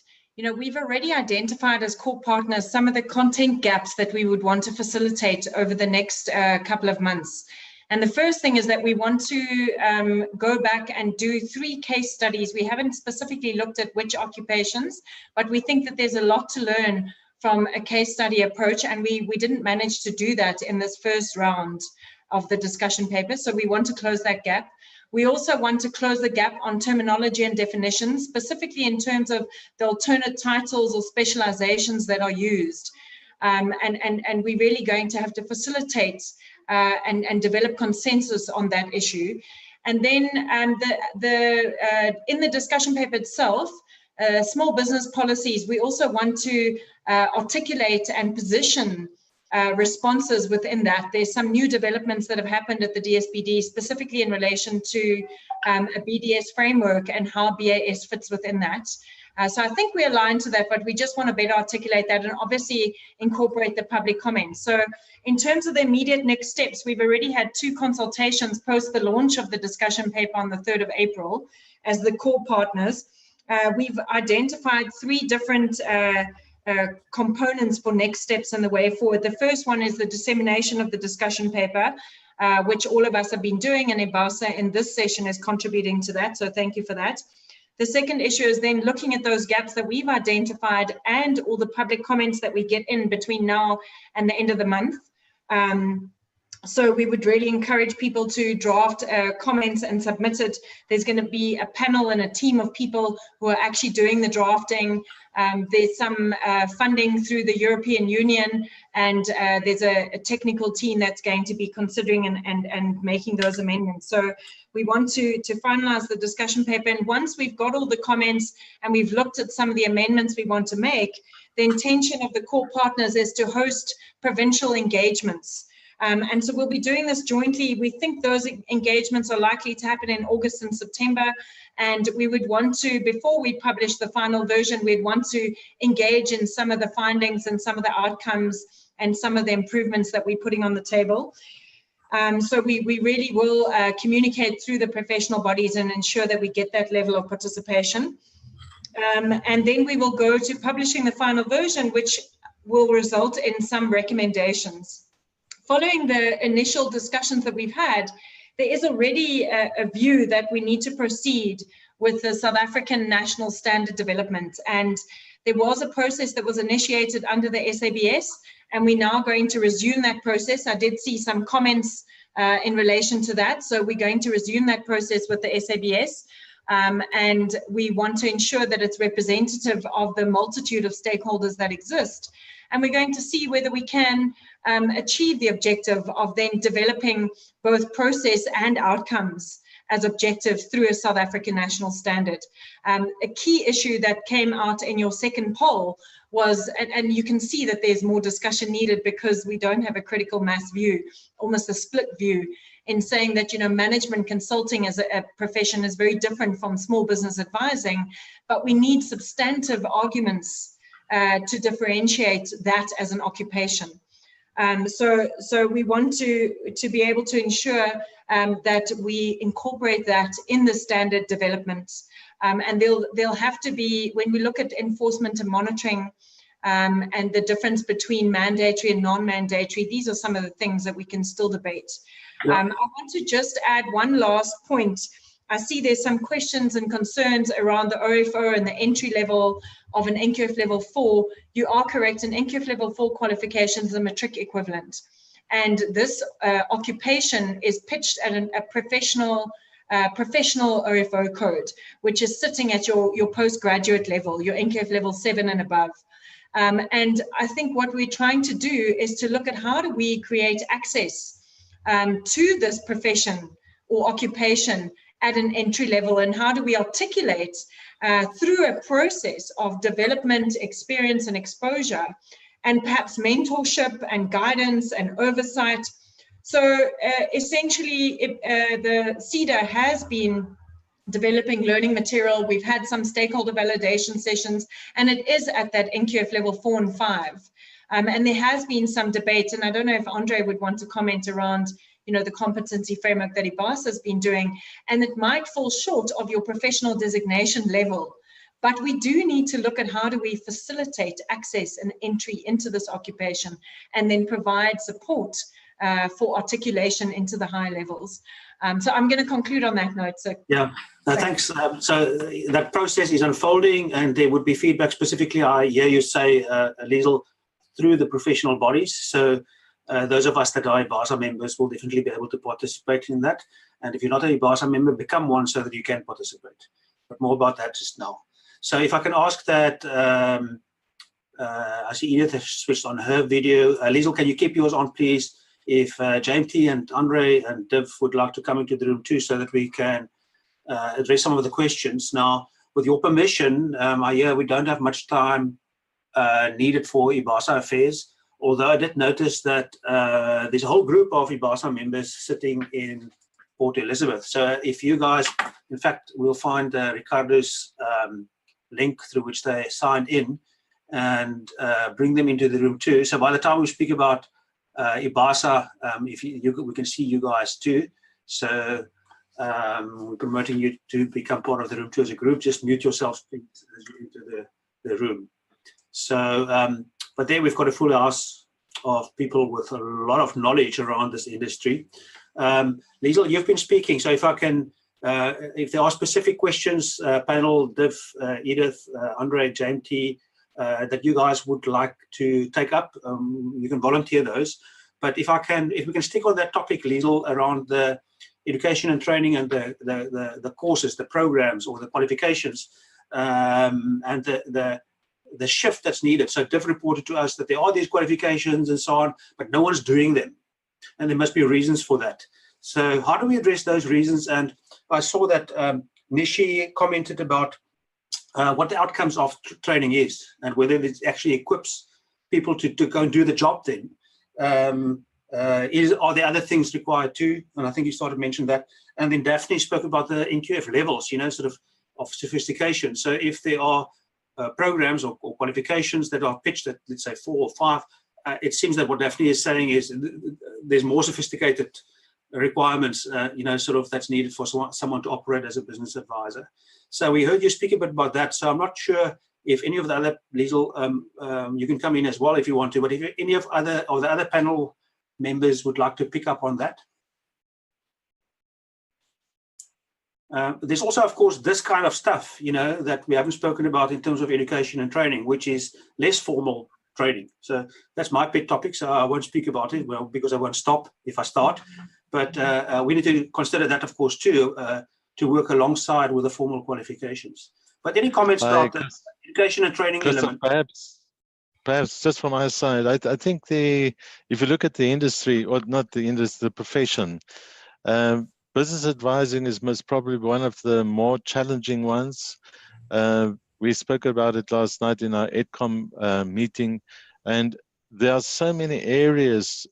[SPEAKER 2] we've already identified as core partners some of the content gaps that we would want to facilitate over the next couple of months. And the first thing is that we want to go back and do 3 case studies. We haven't specifically looked at which occupations, but we think that there's a lot to learn from a case study approach, and we didn't manage to do that in this first round of the discussion paper, so we want to close that gap. We also want to close the gap on terminology and definitions, specifically in terms of the alternate titles or specializations that are used. And we're really going to have to facilitate and develop consensus on that issue. And then in the discussion paper itself, small business policies, we also want to articulate and position responses within that. There's some new developments that have happened at the DSBD, specifically in relation to a BDS framework and how BAS fits within that. So I think we align to that, but we just want to better articulate that and obviously incorporate the public comments. So in terms of the immediate next steps, we've already had 2 consultations post the launch of the discussion paper on the 3rd of April as the core partners. We've identified 3 different components for next steps and the way forward. The first one is the dissemination of the discussion paper, which all of us have been doing, and IBASA in this session is contributing to that, so thank you for that. The second issue is then looking at those gaps that we've identified and all the public comments that we get in between now and the end of the month. So we would really encourage people to draft comments and submit it. There's going to be a panel and a team of people who are actually doing the drafting. There's some funding through the European Union, and there's a technical team that's going to be considering and making those amendments. So we want to finalize the discussion paper, and once we've got all the comments and we've looked at some of the amendments we want to make, the intention of the core partners is to host provincial engagements. And so we'll be doing this jointly. We think those engagements are likely to happen in August and September. And we would want to, before we publish the final version, we'd want to engage in some of the findings and some of the outcomes and some of the improvements that we're putting on the table. So we really will communicate through the professional bodies and ensure that we get that level of participation. And then we will go to publishing the final version, which will result in some recommendations. Following the initial discussions that we've had, there is already a view that we need to proceed with the South African National Standard Development. And there was a process that was initiated under the SABS, and we're now going to resume that process. I did see some comments in relation to that. So we're going to resume that process with the SABS. And we want to ensure that it's representative of the multitude of stakeholders that exist. And we're going to see whether we can achieve the objective of then developing both process and outcomes as objectives through a South African national standard. A key issue that came out in your second poll was, and you can see that there's more discussion needed because we don't have a critical mass view, almost a split view, in saying that, you know, management consulting as a profession is very different from small business advising, but we need substantive arguments to differentiate that as an occupation. So we want to be able to ensure that we incorporate that in the standard developments. And there'll have to be, when we look at enforcement and monitoring and the difference between mandatory and non-mandatory, these are some of the things that we can still debate. Yeah. I want to just add one last point. I see there's some questions and concerns around the OFO and the entry level of an NQF level 4. You are correct, an NQF level 4 qualification is a matric equivalent. And this occupation is pitched at a professional OFO code, which is sitting at your postgraduate level, your NQF level 7 and above. And I think what we're trying to do is to look at how do we create access to this profession or occupation at an entry level, and how do we articulate through a process of development, experience and exposure, and perhaps mentorship and guidance and oversight. So essentially, the CEDA has been developing learning material. We've had some stakeholder validation sessions, and it is at that NQF level 4 and 5. And there has been some debate, and I don't know if Andre would want to comment around, you know, the competency framework that IBASA has been doing, and it might fall short of your professional designation level. But we do need to look at how do we facilitate access and entry into this occupation, and then provide support for articulation into the high levels. So I'm going to conclude on that note. So
[SPEAKER 1] yeah, thanks. So that process is unfolding, and there would be feedback specifically, I hear you say, Liesel, through the professional bodies. So those of us that are IBASA members will definitely be able to participate in that. And if you're not an IBASA member, become one so that you can participate. But more about that just now. So if I can ask that, I see Edith has switched on her video. Liesel, can you keep yours on, please? If JMT and Andre and Div would like to come into the room too, so that we can address some of the questions. Now, with your permission, I hear we don't have much time needed for IBASA affairs, although I did notice that there's a whole group of IBASA members sitting in Port Elizabeth. So if you guys, in fact, we'll find Ricardo's link through which they signed in and bring them into the room too. So by the time we speak about IBASA, if we can see you guys too. So we're promoting you to become part of the room too as a group. Just mute yourself as you enter the room. So, but there we've got a full house of people with a lot of knowledge around this industry. Liesel, you've been speaking, so if I can, if there are specific questions, panel, Div, Edith, Andre, JMT, that you guys would like to take up, you can volunteer those. But if we can stick on that topic, Liesel, around the education and training and the courses, the programs or the qualifications, and the shift that's needed. So Div reported to us that there are these qualifications and so on, but no one's doing them. And there must be reasons for that. So how do we address those reasons? And I saw that Nishi commented about what the outcomes of training is and whether it actually equips people to go and do the job then. Are there other things required too? And I think you started to mention that. And then Daphne spoke about the NQF levels, you know, sort of sophistication. So if there are programs or qualifications that are pitched at, let's say, 4 or 5, it seems that what Daphne is saying is there's more sophisticated requirements, you know, sort of that's needed for someone to operate as a business advisor. So we heard you speak a bit about that. So I'm not sure if any of the other, Liesel, you can come in as well if you want to, but if any of the other panel members would like to pick up on that. There's also, of course, this kind of stuff, you know, that we haven't spoken about in terms of education and training, which is less formal training. So that's my pet topic. So I won't speak about it, well, because I won't stop if I start. But we need to consider that, of course, too, to work alongside with the formal qualifications. But any comments about the education and training element?
[SPEAKER 5] Perhaps just from my side, I think if you look at the industry, or not the industry, the profession, business advising is most probably one of the more challenging ones. We spoke about it last night in our EdCom meeting, and there are so many areas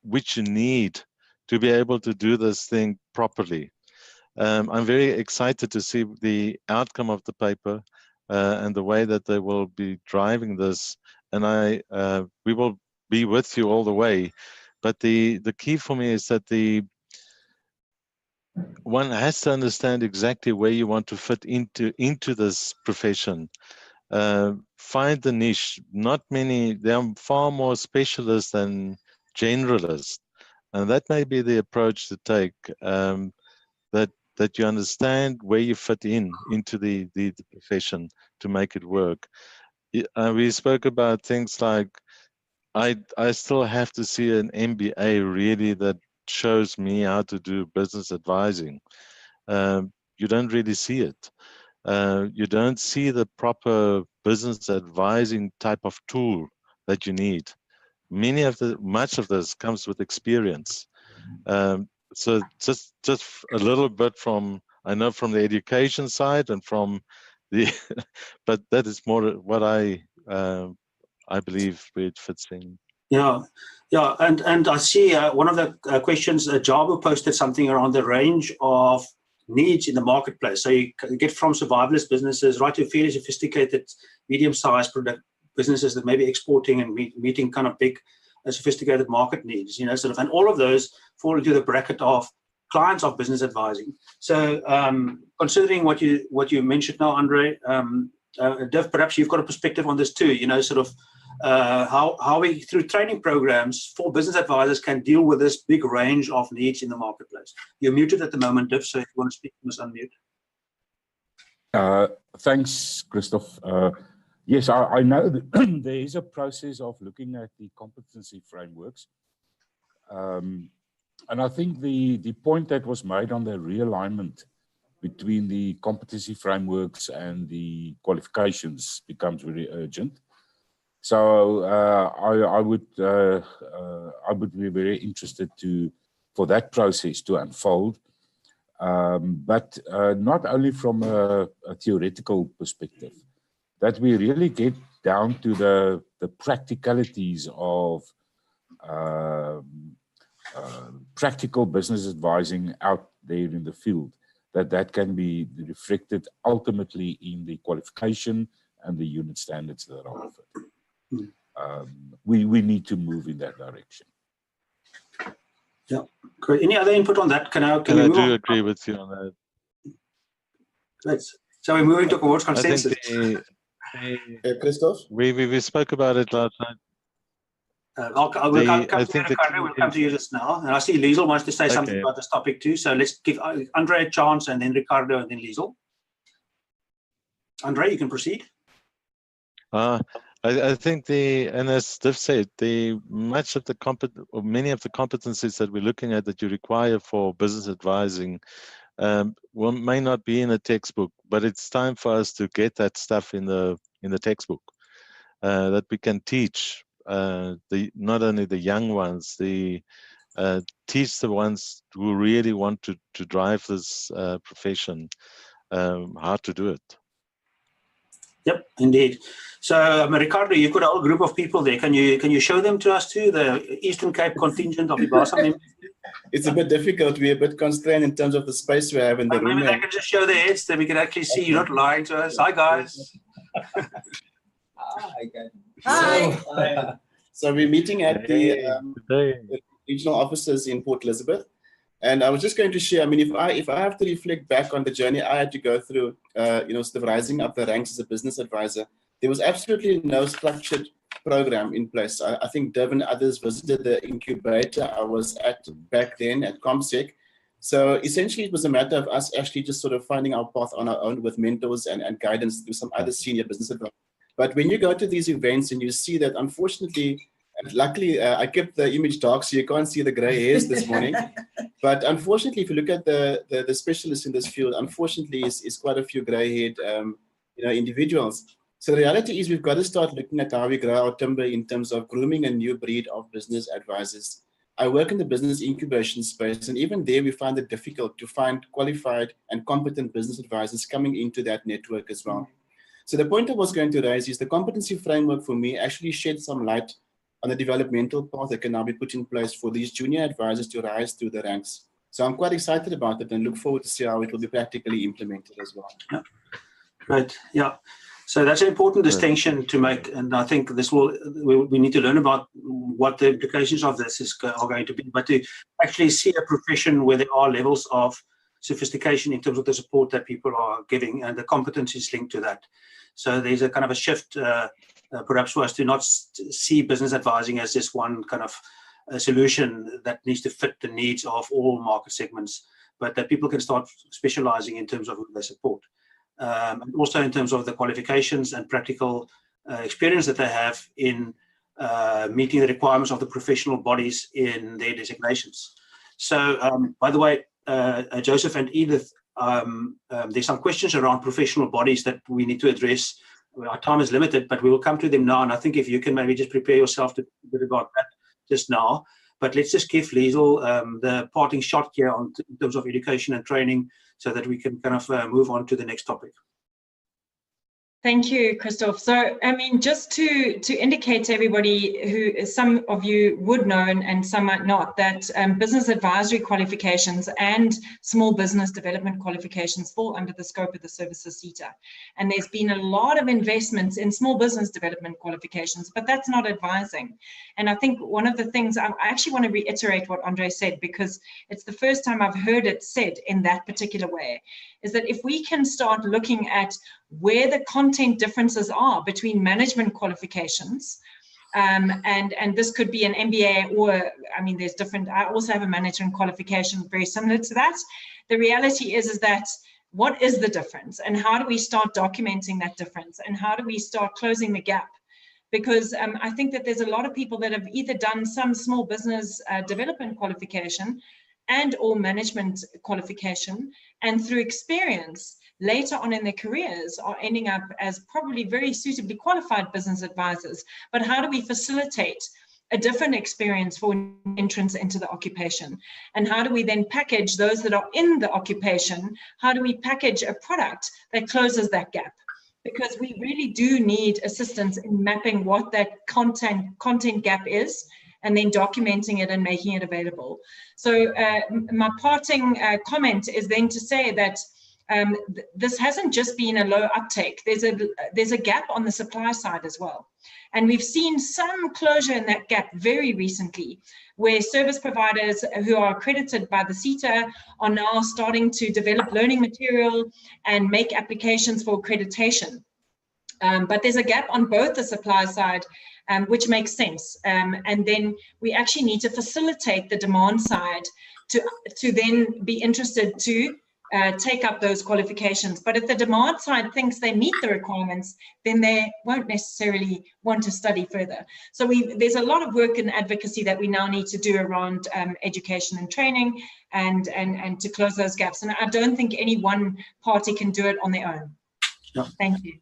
[SPEAKER 5] which you need to be able to do this thing properly. I'm very excited to see the outcome of the paper. and the way that they will be driving this. And we will be with you all the way. But the key for me is that one has to understand exactly where you want to fit into this profession. Find the niche. Not many, there are far more specialists than generalists. And that may be the approach to take, that you understand where you fit into the profession to make it work. We spoke about things like, I still have to see an MBA really that shows me how to do business advising. You don't really see it. You don't see the proper business advising type of tool that you need. Much of this comes with experience. So just a little bit from, I know from the education side and from the, but that is more what I believe where it fits in.
[SPEAKER 1] Yeah, and I see one of the questions, Java posted something around the range of needs in the marketplace. So you get from survivalist businesses right to fairly sophisticated, medium-sized product businesses that may be exporting and meeting kind of big, sophisticated market needs. And all of those fall into the bracket of clients of business advising. So considering what you mentioned now, Andre, Div, perhaps you've got a perspective on this too. How we, through training programs for business advisors, can deal with this big range of needs in the marketplace. You're muted at the moment, Div, so if you want to speak, you must unmute.
[SPEAKER 3] Thanks, Christoph. Yes, I know that there is a process of looking at the competency frameworks. And I think the point that was made on the realignment between the competency frameworks and the qualifications becomes very urgent. So I would be very interested for that process to unfold, but not only from a theoretical perspective, that we really get down to the practicalities of practical business advising out there in the field, that can be reflected ultimately in the qualification and the unit standards that are offered. We need to move in that direction.
[SPEAKER 1] Yeah, great. Any other input on that?
[SPEAKER 5] I do agree with you on that.
[SPEAKER 1] Great. So we're moving towards consensus.
[SPEAKER 6] Christoph?
[SPEAKER 5] We spoke about it last night.
[SPEAKER 1] We'll come to you just now. And I see Liesel wants to say something about this topic too. So let's give Andre a chance, and then Ricardo, and then Liesel. Andre, you can proceed.
[SPEAKER 5] I think and as Div said, many of the competencies that we're looking at that you require for business advising may not be in a textbook, but it's time for us to get that stuff in the textbook, that we can teach not only the young ones, teach the ones who really want to drive this profession, how to do it.
[SPEAKER 1] Yep, indeed. So, Ricardo, you've got a whole group of people there. Can you show them to us too, the Eastern Cape contingent of IBASA members?
[SPEAKER 6] It's a bit difficult. We're a bit constrained in terms of the space we have in the room.
[SPEAKER 1] Maybe they can just show their heads, then we can actually see you're not lying to us. Hi, guys.
[SPEAKER 6] Hi. So we're meeting at the regional offices in Port Elizabeth. And I was just going to share, I mean, if I have to reflect back on the journey I had to go through, sort of rising up the ranks as a business advisor, there was absolutely no structured program in place. I think Div and others visited the incubator I was at back then at ComSec. So essentially, it was a matter of us actually just sort of finding our path on our own with mentors and guidance through some other senior business advisors. But when you go to these events and you see that, unfortunately, luckily, I kept the image dark so you can't see the gray hairs this morning. But unfortunately, if you look at the specialists in this field, unfortunately, is quite a few gray-haired individuals. So the reality is we've got to start looking at how we grow our timber in terms of grooming a new breed of business advisors. I work in the business incubation space, and even there we find it difficult to find qualified and competent business advisors coming into that network as well. So the point I was going to raise is the competency framework for me actually shed some light on the developmental path that can now be put in place for these junior advisors to rise through the ranks. So I'm quite excited about it and look forward to see how it will be practically implemented as well.
[SPEAKER 1] Yeah. Right. Yeah. So that's an important distinction to make, and I think this we need to learn about what the implications of this are going to be, but to actually see a profession where there are levels of sophistication in terms of the support that people are giving and the competencies linked to that. So there's a kind of a shift, perhaps for us to not see business advising as just one kind of a solution that needs to fit the needs of all market segments, but that people can start specializing in terms of who they support. And also in terms of the qualifications and practical experience that they have in meeting the requirements of the professional bodies in their designations. So, by the way, Joseph and Edith, there's some questions around professional bodies that we need to address. Our time is limited, but we will come to them now. And I think if you can maybe just prepare yourself to a bit about that just now. But let's just give Liesel the parting shot here in terms of education and training, so that we can kind of move on to the next topic.
[SPEAKER 2] Thank you, Christoph. So, I mean, just to indicate to everybody who some of you would know and some might not, that business advisory qualifications and small business development qualifications fall under the scope of the Services Seta. And there's been a lot of investments in small business development qualifications, but that's not advising. And I think one of the things, I actually want to reiterate what Andre said, because it's the first time I've heard it said in that particular way, is that if we can start looking at where the content differences are between management qualifications, and this could be an MBA or, I mean, there's different, I also have a management qualification very similar to that. The reality is that what is the difference, and how do we start documenting that difference, and how do we start closing the gap? Because I think that there's a lot of people that have either done some small business development qualification and or management qualification, and through experience later on in their careers are ending up as probably very suitably qualified business advisors. But how do we facilitate a different experience for entrance into the occupation? And how do we then package those that are in the occupation? How do we package a product that closes that gap? Because we really do need assistance in mapping what that content gap is, and then documenting it and making it available. So my parting comment is then to say that this hasn't just been a low uptake. There's a gap on the supply side as well. And we've seen some closure in that gap very recently, where service providers who are accredited by the Seta are now starting to develop learning material and make applications for accreditation. But there's a gap on both the supply side, which makes sense. And then we actually need to facilitate the demand side to then be interested to take up those qualifications. But if the demand side thinks they meet the requirements, then they won't necessarily want to study further. So there's a lot of work and advocacy that we now need to do around education and training and to close those gaps. And I don't think any one party can do it on their own.
[SPEAKER 1] Yeah.
[SPEAKER 2] Thank you.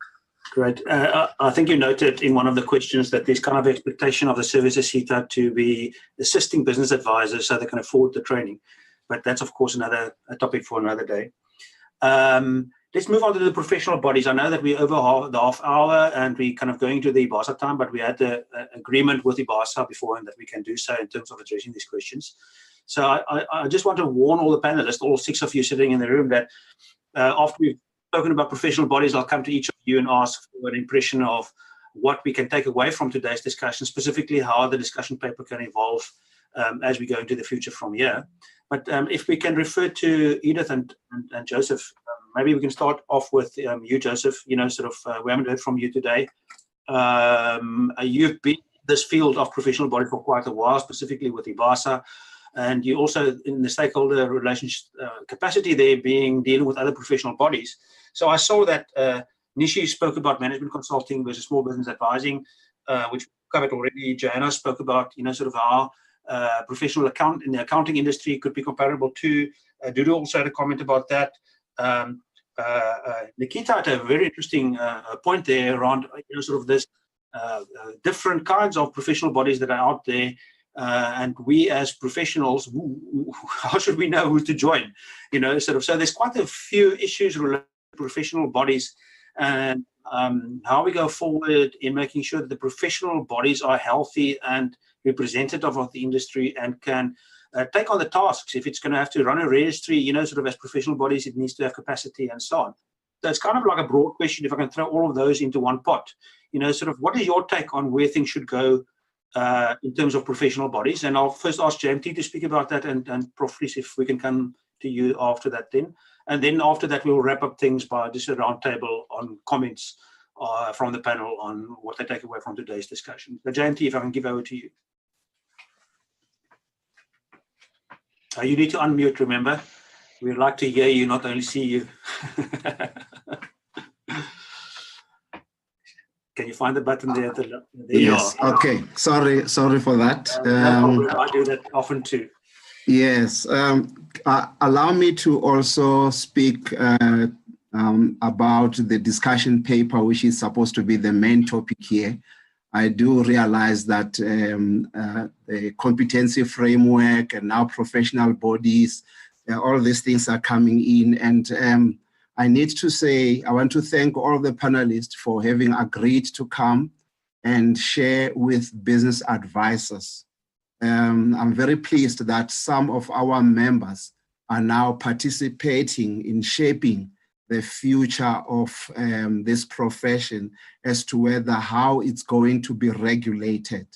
[SPEAKER 1] Great. I think you noted in one of the questions that there's kind of expectation of the Services Seta to be assisting business advisors so they can afford the training. But that's, of course, a topic for another day. Let's move on to the professional bodies. I know that we're over the half hour and we're kind of going to the IBASA time, but we had the agreement with IBASA beforehand that we can do so in terms of addressing these questions. So I just want to warn all the panelists, all 6 of you sitting in the room, that after we've spoken about professional bodies, I'll come to each of you and ask for an impression of what we can take away from today's discussion, specifically how the discussion paper can evolve as we go into the future from here. But if we can refer to Edith and Joseph, maybe we can start off with you, Joseph. You know, sort of, we haven't heard from you today. You've been in this field of professional body for quite a while, specifically with IBASA, and you also in the stakeholder relations capacity there, dealing with other professional bodies. So I saw that Nishi spoke about management consulting versus small business advising, which we covered already. Joanna spoke about, you know, sort of how professional account in the accounting industry could be comparable to. Dudu also had a comment about that. Nikita had a very interesting point there around, you know, sort of this different kinds of professional bodies that are out there. And we as professionals, how should we know who to join? You know, sort of. So there's quite a few issues related to professional bodies, and how we go forward in making sure that the professional bodies are healthy and representative of the industry and can take on the tasks. If it's going to have to run a registry, you know, sort of as professional bodies, it needs to have capacity and so on. it's kind of like a broad question, if I can throw all of those into one pot. You know, sort of what is your take on where things should go in terms of professional bodies? And I'll first ask JMT to speak about that, and Prof Vries, if we can come to you after that then. And then after that, we'll wrap up things by just a round table on comments from the panel on what they take away from today's discussion. But JMT, if I can give over to you. You need to unmute, remember. We'd like to hear you, not only see you. Can you find the button there? There
[SPEAKER 7] yes,
[SPEAKER 1] you are.
[SPEAKER 7] Okay. Sorry for that.
[SPEAKER 1] No problem. I do that often too.
[SPEAKER 7] Yes. Allow me to also speak about the discussion paper, which is supposed to be the main topic here. I do realize that the competency framework and now professional bodies, all these things are coming in. And I need to say, I want to thank all the panelists for having agreed to come and share with business advisors. I'm very pleased that some of our members are now participating in shaping the future of this profession as to how it's going to be regulated.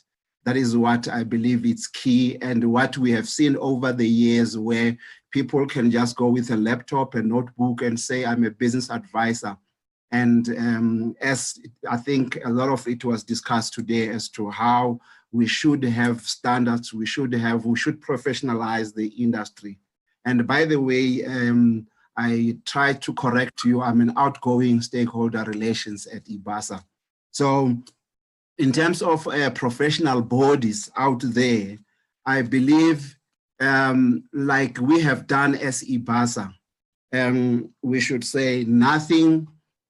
[SPEAKER 7] That is what I believe is key, and what we have seen over the years, where people can just go with a laptop and notebook and say, I'm a business advisor. And as I think a lot of it was discussed today as to how we should have standards, we should professionalize the industry. And by the way, I try to correct you, I'm an outgoing stakeholder relations at IBASA. So in terms of professional bodies out there, I believe like we have done as IBASA, we should say nothing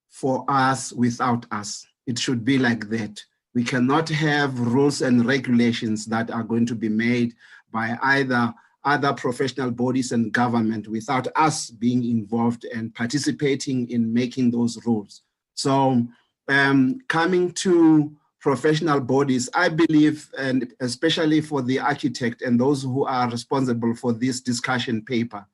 [SPEAKER 7] for us without us. It should be like that. We cannot have rules and regulations that are going to be made by either other professional bodies and government without us being involved and participating in making those rules. So coming to professional bodies, I believe, and especially for the architect and those who are responsible for this discussion paper,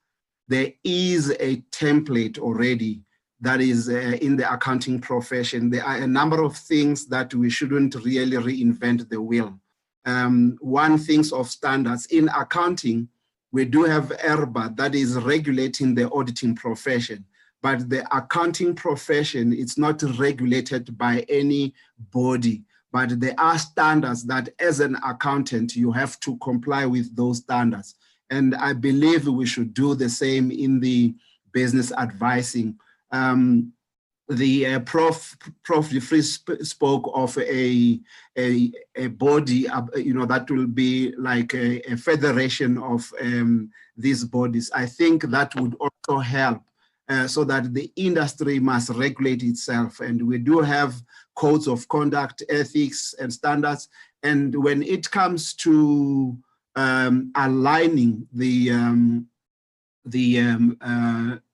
[SPEAKER 7] there is a template already that is in the accounting profession. There are a number of things that we shouldn't really reinvent the wheel. One thing of standards in accounting, we do have ERBA that is regulating the auditing profession, but the accounting profession, it's not regulated by any body, but there are standards that as an accountant, you have to comply with those standards. And I believe we should do the same in the business advising. The Prof Vries spoke of a body, that will be like a federation of these bodies. I think that would also help so that the industry must regulate itself. And we do have codes of conduct, ethics, and standards. And when it comes to aligning the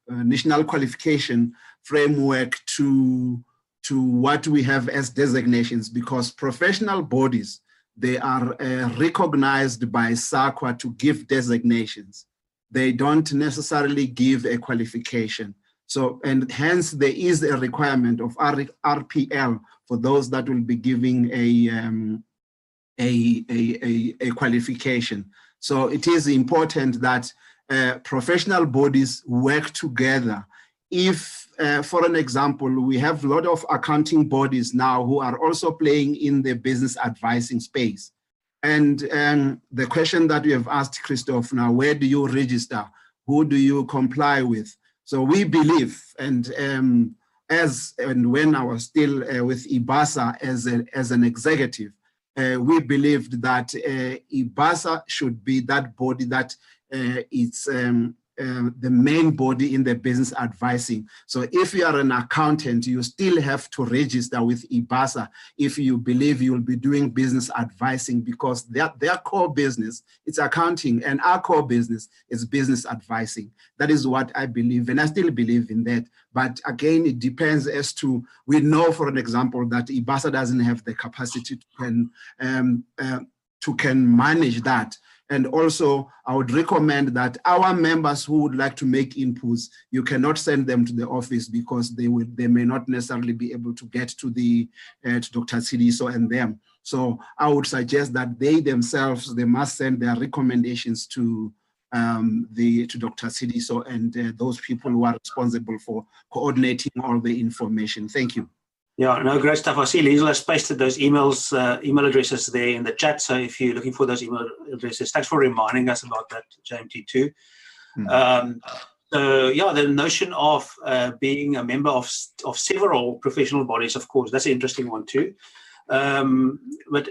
[SPEAKER 7] national qualification framework to what we have as designations, because professional bodies, they are recognized by SAQA to give designations. They don't necessarily give a qualification. So, and hence there is a requirement of RPL for those that will be giving a qualification. So it is important that professional bodies work together. If, for an example, we have a lot of accounting bodies now who are also playing in the business advising space. And the question that we have asked Christoph now, where do you register? Who do you comply with? So we believe, and when I was still with IBASA as an executive, we believed that IBASA should be that body that it's the main body in the business advising. So if you are an accountant, you still have to register with IBASA if you believe you'll be doing business advising, because their core business, it's accounting, and our core business is business advising. That is what I believe, and I still believe in that. But again, it depends as to, we know, for an example, that IBASA doesn't have the capacity to can manage that. And also, I would recommend that our members who would like to make inputs, you cannot send them to the office because they may not necessarily be able to get to the to Dr. Sidiso and them. So I would suggest that they themselves, they must send their recommendations to Dr. Sidiso and those people who are responsible for coordinating all the information. Thank you.
[SPEAKER 1] Yeah, no, great stuff. I see Liesel has pasted those email addresses there in the chat. So if you're looking for those email addresses, thanks for reminding us about that, JMT2. So yeah, the notion of being a member of several professional bodies, of course, that's an interesting one too. But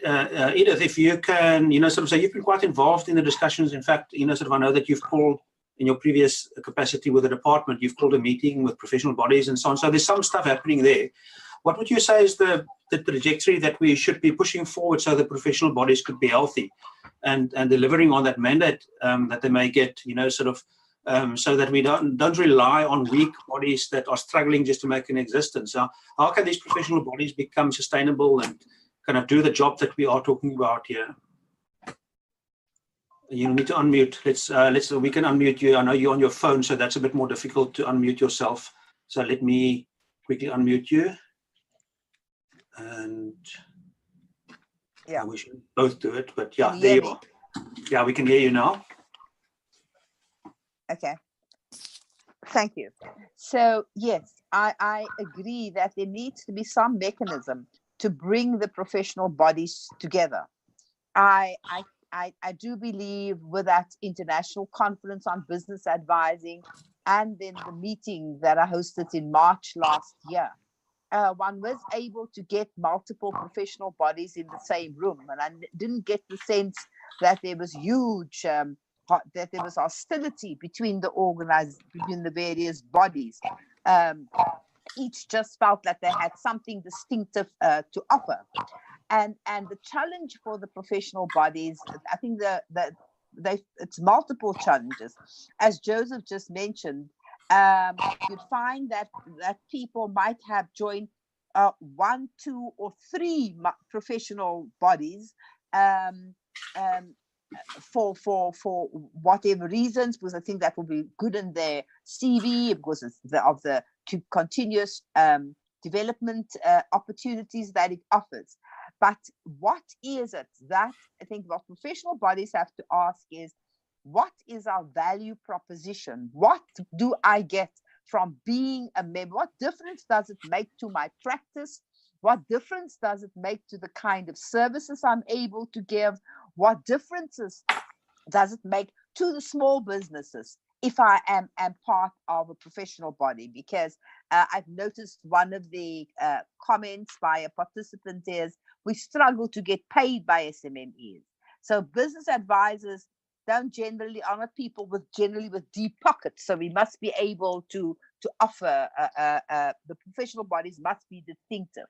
[SPEAKER 1] Edith, if you can, sort of say you've been quite involved in the discussions. In fact, sort of I know that you've called in your previous capacity with the department, you've called a meeting with professional bodies and so on. So there's some stuff happening there. What would you say is the trajectory that we should be pushing forward so the professional bodies could be healthy and delivering on that mandate that they may get, so that we don't rely on weak bodies that are struggling just to make an existence. How can these professional bodies become sustainable and kind of do the job that we are talking about here? You need to unmute. We can unmute you. I know you're on your phone, so that's a bit more difficult to unmute yourself. So let me quickly unmute you. And yeah, we should both do it, but yeah, there you are. Yeah, we can hear you now.
[SPEAKER 4] Okay. Thank you. So yes, I agree that there needs to be some mechanism to bring the professional bodies together. I do believe with that international conference on business advising and then the meeting that I hosted in March last year, one was able to get multiple professional bodies in the same room, and I didn't get the sense that there was huge, that there was hostility between between the various bodies. Each just felt that they had something distinctive to offer, and the challenge for the professional bodies, I think it's multiple challenges, as Joseph just mentioned. You'd find that people might have joined 1, 2, or 3 professional bodies for whatever reasons, because I think that will be good in their CV because of the continuous development opportunities that it offers. But what is it that I think what professional bodies have to ask is, what is our value proposition? What do I get from being a member? What difference does it make to my practice? What difference does it make to the kind of services I'm able to give? What differences does it make to the small businesses if I am part of a professional body? Because I've noticed one of the comments by a participant is, we struggle to get paid by SMMEs. So business advisors are not people with deep pockets. So we must be able to offer, the professional bodies must be distinctive.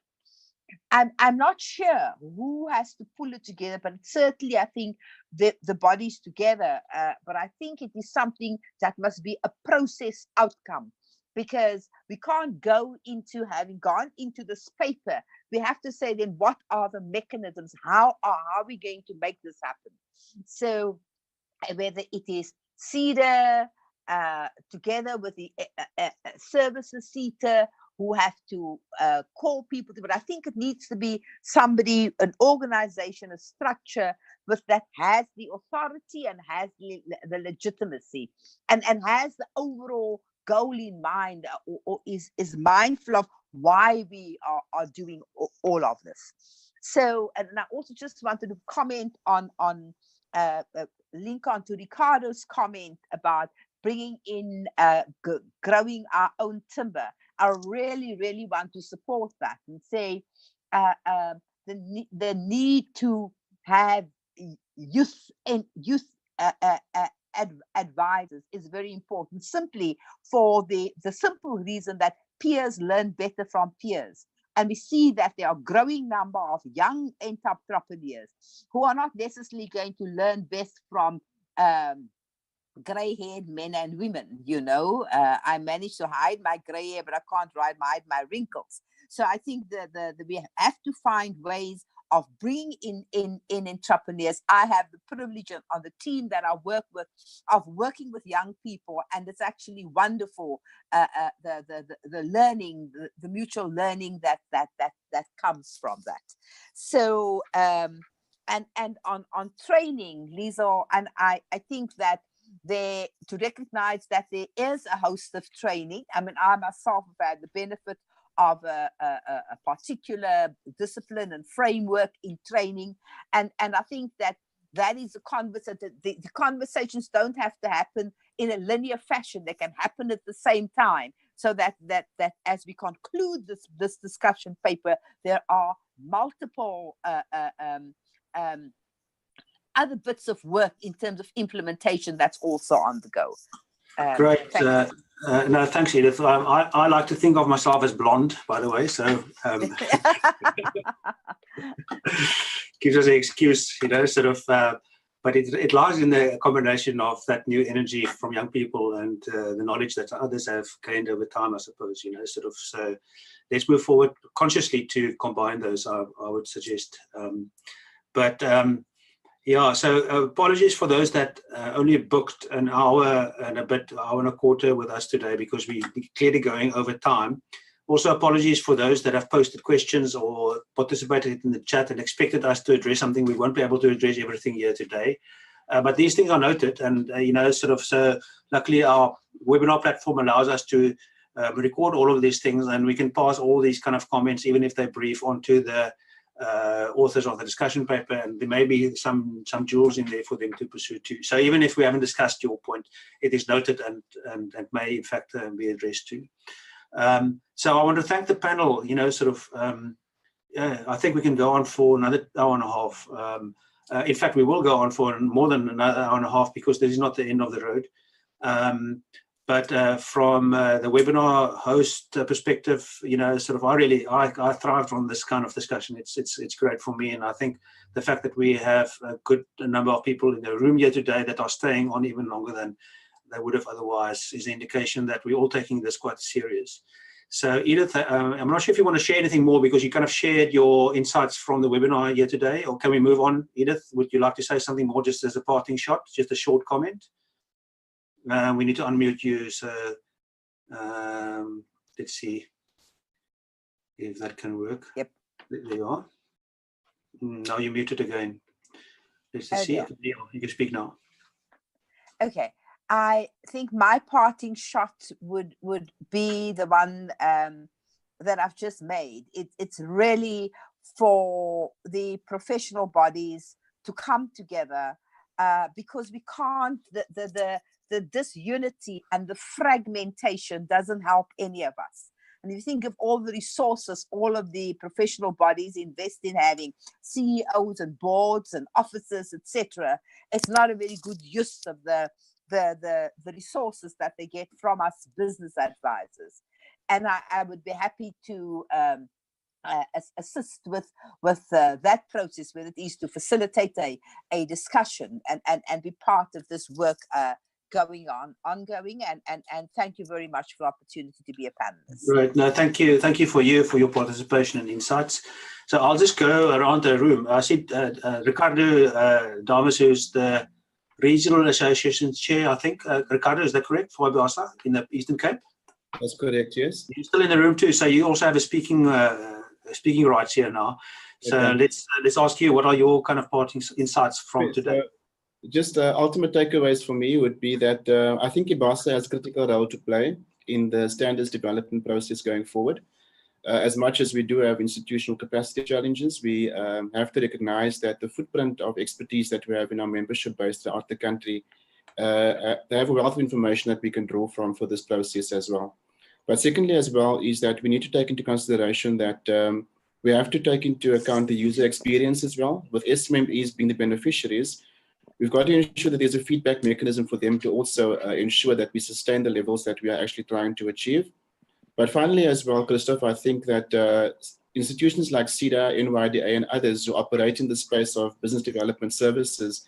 [SPEAKER 4] I'm not sure who has to pull it together, but certainly I think the bodies together, but I think it is something that must be a process outcome, because we can't go into having gone into this paper. We have to say then, what are the mechanisms? How are we going to make this happen? So whether it is Seta together with the Services Seta, who have to call people to, but I think it needs to be somebody, an organization, a structure that has the authority and has the legitimacy and has the overall goal in mind, or is mindful of why we are doing all of this. So, and I also just wanted to comment on link on to Ricardo's comment about bringing in growing our own timber. I really, really want to support that and say the need to have youth advisors is very important, simply for the simple reason that peers learn better from peers. And we see that there are a growing number of young entrepreneurs who are not necessarily going to learn best from gray-haired men and women. I managed to hide my gray hair, but I can't hide my wrinkles. So I think that we have to find ways bringing in entrepreneurs. I have the privilege on the team that I work with of working with young people, and it's actually wonderful. The learning, the mutual learning that comes from that. So and on training, Liesel, and I think that to recognize that there is a host of training. I mean, I myself have had the benefit of a particular discipline and framework in training, and I think that is a conversation. The conversations don't have to happen in a linear fashion; they can happen at the same time. So that as we conclude this discussion paper, there are multiple other bits of work in terms of implementation that's also on the go.
[SPEAKER 1] Great. No, thanks, Edith. I like to think of myself as blonde, by the way, so gives us an excuse, you know, sort of, but it lies in the combination of that new energy from young people and the knowledge that others have gained over time, I suppose, you know, sort of. So let's move forward consciously to combine those, I would suggest. Yeah, so apologies for those that only booked an hour and a quarter with us today, because we're clearly going over time. Also, apologies for those that have posted questions or participated in the chat and expected us to address something. We won't be able to address everything here today. But these things are noted, and, you know, sort of, so luckily our webinar platform allows us to record all of these things, and we can pass all these kind of comments, even if they're brief, onto the authors of the discussion paper, and there may be some jewels in there for them to pursue too. So even if we haven't discussed your point, it is noted and may in fact be addressed too. So I want to thank the panel. You know, sort of, yeah, I think we can go on for another hour and a half. In fact, we will go on for more than another hour and a half, because this is not the end of the road. But from the webinar host perspective, you know, sort of, I thrived on this kind of discussion. It's great for me, and I think the fact that we have a good number of people in the room here today that are staying on even longer than they would have otherwise is an indication that we're all taking this quite serious. So Edith, I'm not sure if you want to share anything more, because you kind of shared your insights from the webinar here today, or can we move on? Edith, would you like to say something more, just as a parting shot, just a short comment? We need to unmute you, so let's see if that can work.
[SPEAKER 4] Yep.
[SPEAKER 1] There you are. Now you're muted again. Let's just see. You can speak now.
[SPEAKER 4] Okay. I think my parting shot would be the one that I've just made. It's really for the professional bodies to come together, because we can't, the disunity and the fragmentation doesn't help any of us. And if you think of all the resources, all of the professional bodies invest in having CEOs and boards and officers, etc., it's not a very good use of the resources that they get from us business advisors. And I would be happy to assist with that process, whether it is to facilitate a discussion and be part of this work ongoing, and thank you very much for the opportunity to be a panelist.
[SPEAKER 1] Right. No, thank you for your participation and insights. So I'll just go around the room. I see Ricardo Damas, who's the Regional Association Chair, I think. Ricardo, is that correct, for IBASA in the Eastern Cape?
[SPEAKER 6] That's correct, yes.
[SPEAKER 1] You're still in the room too, so you also have a speaking rights here now. So okay. Let's ask you, what are your kind of parting insights from today?
[SPEAKER 6] Just ultimate takeaways for me would be that I think IBASA has a critical role to play in the standards development process going forward. As much as we do have institutional capacity challenges, we have to recognize that the footprint of expertise that we have in our membership base throughout the country, they have a wealth of information that we can draw from for this process as well. But secondly as well is that we need to take into consideration that we have to take into account the user experience as well. With SMMEs being the beneficiaries, we've got to ensure that there's a feedback mechanism for them to also ensure that we sustain the levels that we are actually trying to achieve. But finally as well, Christoph, I think that institutions like Seta, NYDA and others who operate in the space of business development services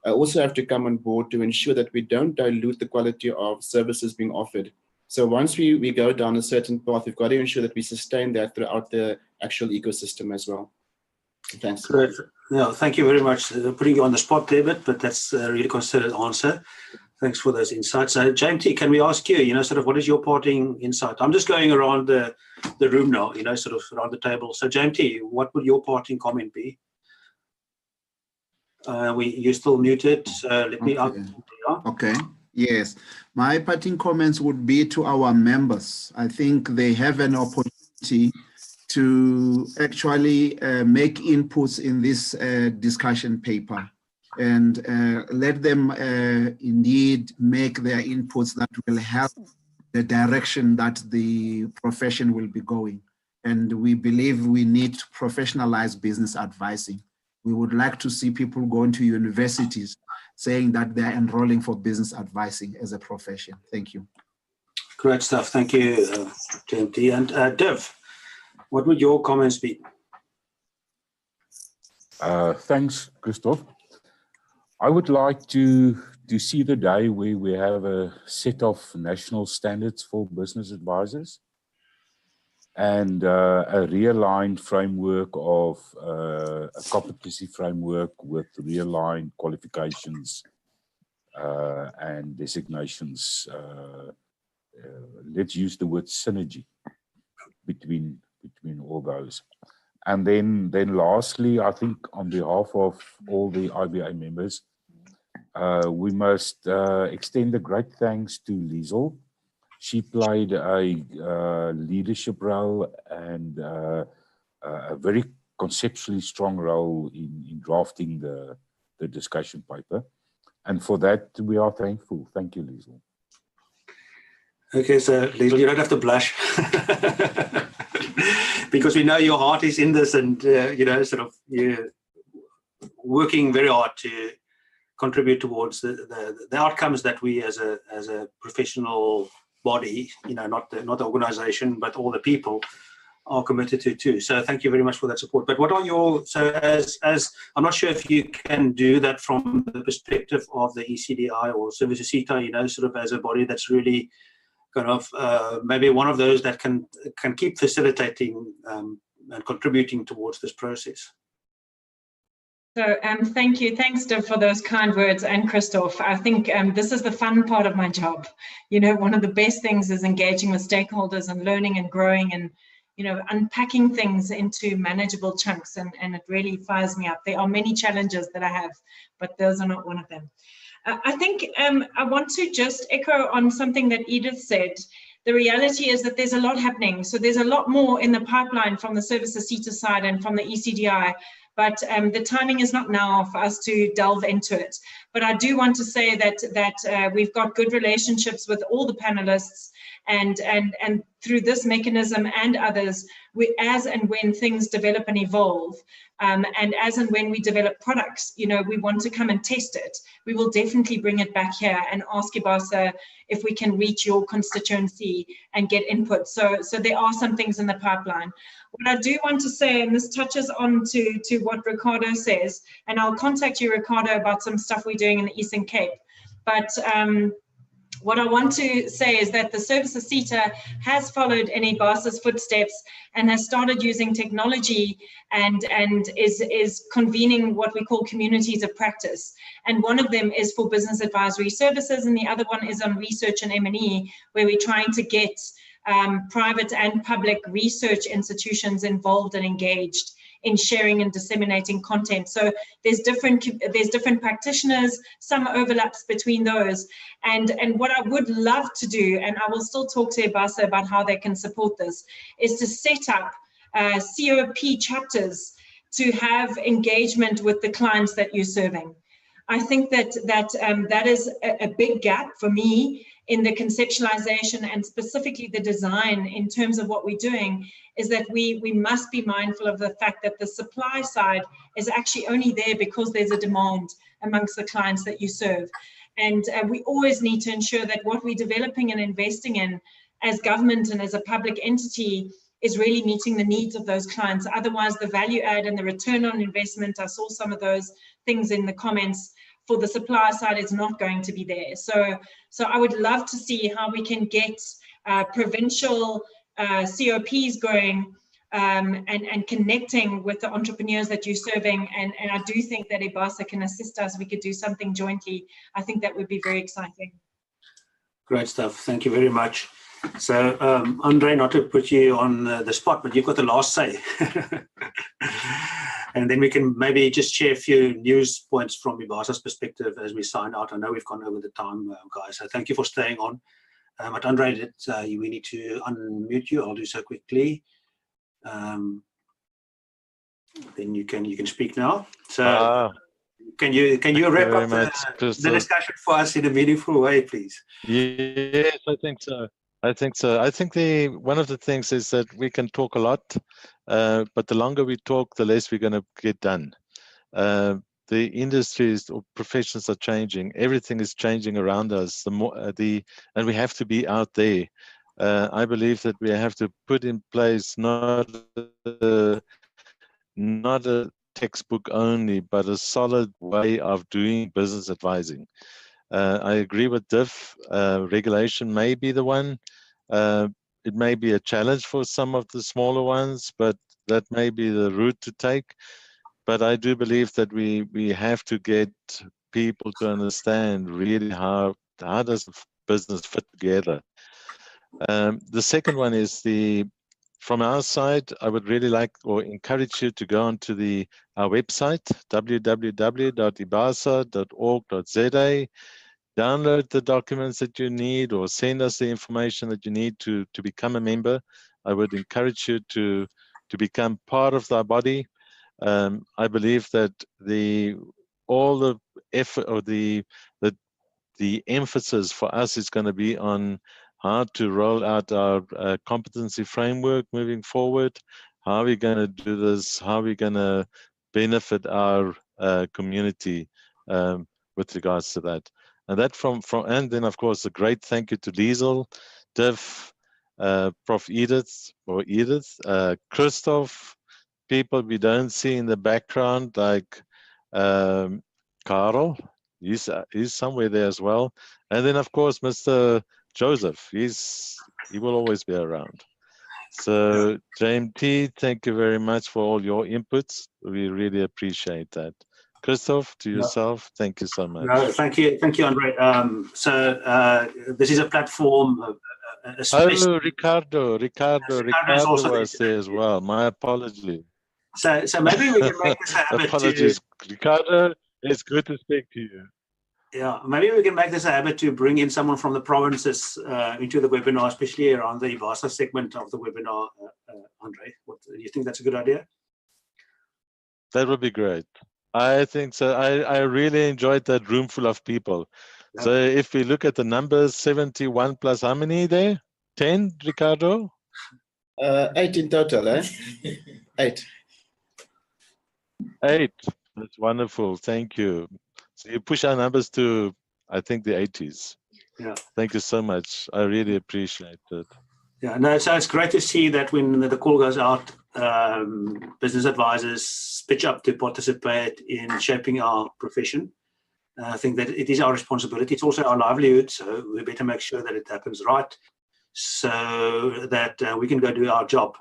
[SPEAKER 6] also have to come on board to ensure that we don't dilute the quality of services being offered. So once we go down a certain path, we've got to ensure that we sustain that throughout the actual ecosystem as well. Thanks.
[SPEAKER 1] Good. No, thank you very much. Putting you on the spot there, but that's a really considered answer. Thanks for those insights. James T, can we ask you, sort of what is your parting insight? I'm just going around the room now, sort of around the table. So James T, what would your parting comment be? You're still muted, so let me out.
[SPEAKER 7] Okay. Yes. My parting comments would be to our members. I think they have an opportunity to actually make inputs in this discussion paper, and let them indeed make their inputs that will help the direction that the profession will be going. And we believe we need to professionalize business advising. We would like to see people going to universities saying that they're enrolling for business advising as a profession. Thank you.
[SPEAKER 1] Great stuff. Thank you, JMT. And Div, what would your comments be?
[SPEAKER 3] Thanks, Christoph. I would like to see the day where we have a set of national standards for business advisors, and a realigned framework of a competency framework with realigned qualifications and designations. Let's use the word synergy between all those. And then lastly, I think on behalf of all the IBA members, we must extend a great thanks to Liesel. She played a leadership role and a very conceptually strong role in drafting the discussion paper. And for that, we are thankful. Thank you, Liesel.
[SPEAKER 1] Okay, so Liesel, you don't have to blush. Because we know your heart is in this, and, sort of you're working very hard to contribute towards the outcomes that we as a professional body, not the organization, but all the people are committed to too. So thank you very much for that support. But what are your, so as I'm not sure if you can do that from the perspective of the ECDI or Services Seta, sort of as a body that's really kind of maybe one of those that can keep facilitating and contributing towards this process.
[SPEAKER 2] So thank you. Thanks, Div, for those kind words, and Christoph. I think this is the fun part of my job. One of the best things is engaging with stakeholders and learning and growing and, unpacking things into manageable chunks, and it really fires me up. There are many challenges that I have, but those are not one of them. I think I want to just echo on something that Edith said. The reality is that there's a lot happening. So there's a lot more in the pipeline from the Services Seta side and from the ECDI. But the timing is not now for us to delve into it. But I do want to say that we've got good relationships with all the panelists, and through this mechanism and others, as and when things develop and evolve, and as and when we develop products, we want to come and test it. We will definitely bring it back here and ask IBASA if we can reach your constituency and get input. So there are some things in the pipeline. What I do want to say, and this touches on to what Ricardo says, and I'll contact you, Ricardo, about some stuff we're doing in the Eastern Cape. But what I want to say is that the Services Seta has followed in IBASA's footsteps and has started using technology and is convening what we call communities of practice. And one of them is for business advisory services, and the other one is on research and M&E, where we're trying to get private and public research institutions involved and engaged in sharing and disseminating content. So there's different practitioners, some overlaps between those. And what I would love to do, and I will still talk to IBASA about how they can support this, is to set up COP chapters to have engagement with the clients that you're serving. I think that is a big gap for me in the conceptualization and specifically the design in terms of what we're doing, is that we must be mindful of the fact that the supply side is actually only there because there's a demand amongst the clients that you serve. And we always need to ensure that what we're developing and investing in as government and as a public entity is really meeting the needs of those clients. Otherwise, the value add and the return on investment, I saw some of those things in the comments, for the supply side is not going to be there. So I would love to see how we can get provincial COPs going and connecting with the entrepreneurs that you're serving. And I do think that IBASA can assist us. We could do something jointly. I think that would be very exciting.
[SPEAKER 1] Great stuff. Thank you very much. So, Andre, not to put you on the spot, but you've got the last say. And then we can maybe just share a few news points from IBASA's perspective as we sign out. I know we've gone over the time, guys, so thank you for staying on. But Andre, we need to unmute you. I'll do so quickly. Then you can speak now. So can you wrap up the discussion for us in a meaningful way, please?
[SPEAKER 5] Yes, I think so. I think one of the things is that we can talk a lot, but the longer we talk, the less we're going to get done. The industries or professions are changing. Everything is changing around us. And we have to be out there. I believe that we have to put in place not a textbook only, but a solid way of doing business advising. I agree with Div. Regulation may be the one. It may be a challenge for some of the smaller ones, but that may be the route to take. But I do believe that we have to get people to understand really how does business fit together. The second one is from our side, I would really like or encourage you to go onto our website, www.ibasa.org.za. Download the documents that you need or send us the information that you need to become a member. I would encourage you to become part of our body. I believe that all the effort or the emphasis for us is going to be on how to roll out our competency framework moving forward. How are we going to do this? How are we going to benefit our community with regards to that? And that and then of course a great thank you to Liesel, Div, Prof Edith, Christoph, people we don't see in the background like Karel, he's somewhere there as well, and then of course Mr. Joseph, he will always be around. So James T, thank you very much for all your inputs. We really appreciate that. Christoph, to yourself, thank you so much.
[SPEAKER 1] No, thank you, Andre. This is a platform.
[SPEAKER 5] Ricardo was there as well. My apologies.
[SPEAKER 1] So maybe we can make this a habit.
[SPEAKER 5] Apologies, Ricardo. It's good to speak to you.
[SPEAKER 1] Yeah, maybe we can make this a habit to bring in someone from the provinces into the webinar, especially around the IBASA segment of the webinar. Andre, do you think that's a good idea?
[SPEAKER 5] That would be great. I think so. I really enjoyed that room full of people. Yep. So if we look at the numbers, 71 plus how many there? 10, Ricardo?
[SPEAKER 6] 8 in total, eh? 8.
[SPEAKER 5] 8. That's wonderful. Thank you. So you push our numbers to, I think, the 80s.
[SPEAKER 1] Yeah.
[SPEAKER 5] Thank you so much. I really appreciate it.
[SPEAKER 1] Yeah, no, so it's great to see that when the call goes out, business advisors pitch up to participate in shaping our profession. I think that it is our responsibility. It's also our livelihood, so we better make sure that it happens right so that we can go do our job.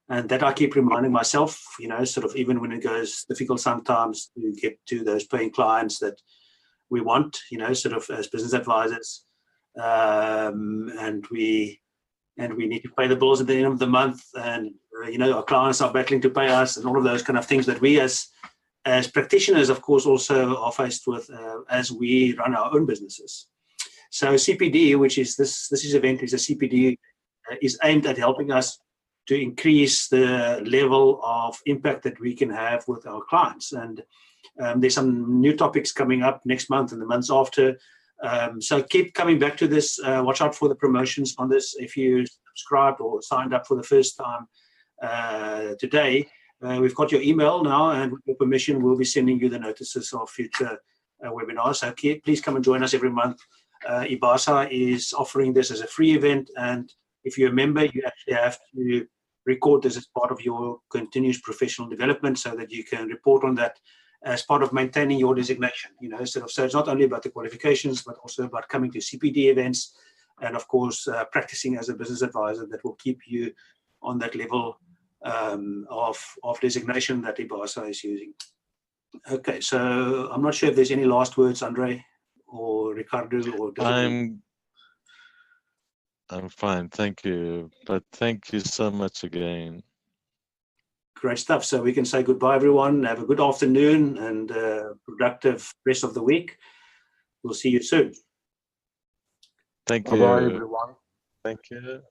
[SPEAKER 1] And that I keep reminding myself, sort of even when it goes difficult sometimes to get to those paying clients that we want, sort of as business advisors. And we need to pay the bills at the end of the month, and our clients are battling to pay us, and all of those kind of things that we as practitioners, of course, also are faced with as we run our own businesses. So CPD, which is this event is a CPD, is aimed at helping us to increase the level of impact that we can have with our clients. And there's some new topics coming up next month and the months after. So keep coming back to this. Watch out for the promotions on this. If you subscribed or signed up for the first time today, we've got your email now, and with your permission, we'll be sending you the notices of future webinars. So please come and join us every month. IBASA is offering this as a free event, and if you're a member, you actually have to record this as part of your continuous professional development so that you can report on that as part of maintaining your designation. So it's not only about the qualifications, but also about coming to CPD events and, of course, practicing as a business advisor that will keep you on that level of designation that IBASA is using. Okay, so I'm not sure if there's any last words, Andre or Ricardo or
[SPEAKER 5] I'm fine, thank you. But thank you so much again.
[SPEAKER 1] Great stuff. So we can say goodbye, everyone. Have a good afternoon and productive rest of the week. We'll see you soon.
[SPEAKER 5] Thank you.
[SPEAKER 3] Bye-bye, everyone.
[SPEAKER 5] Thank you.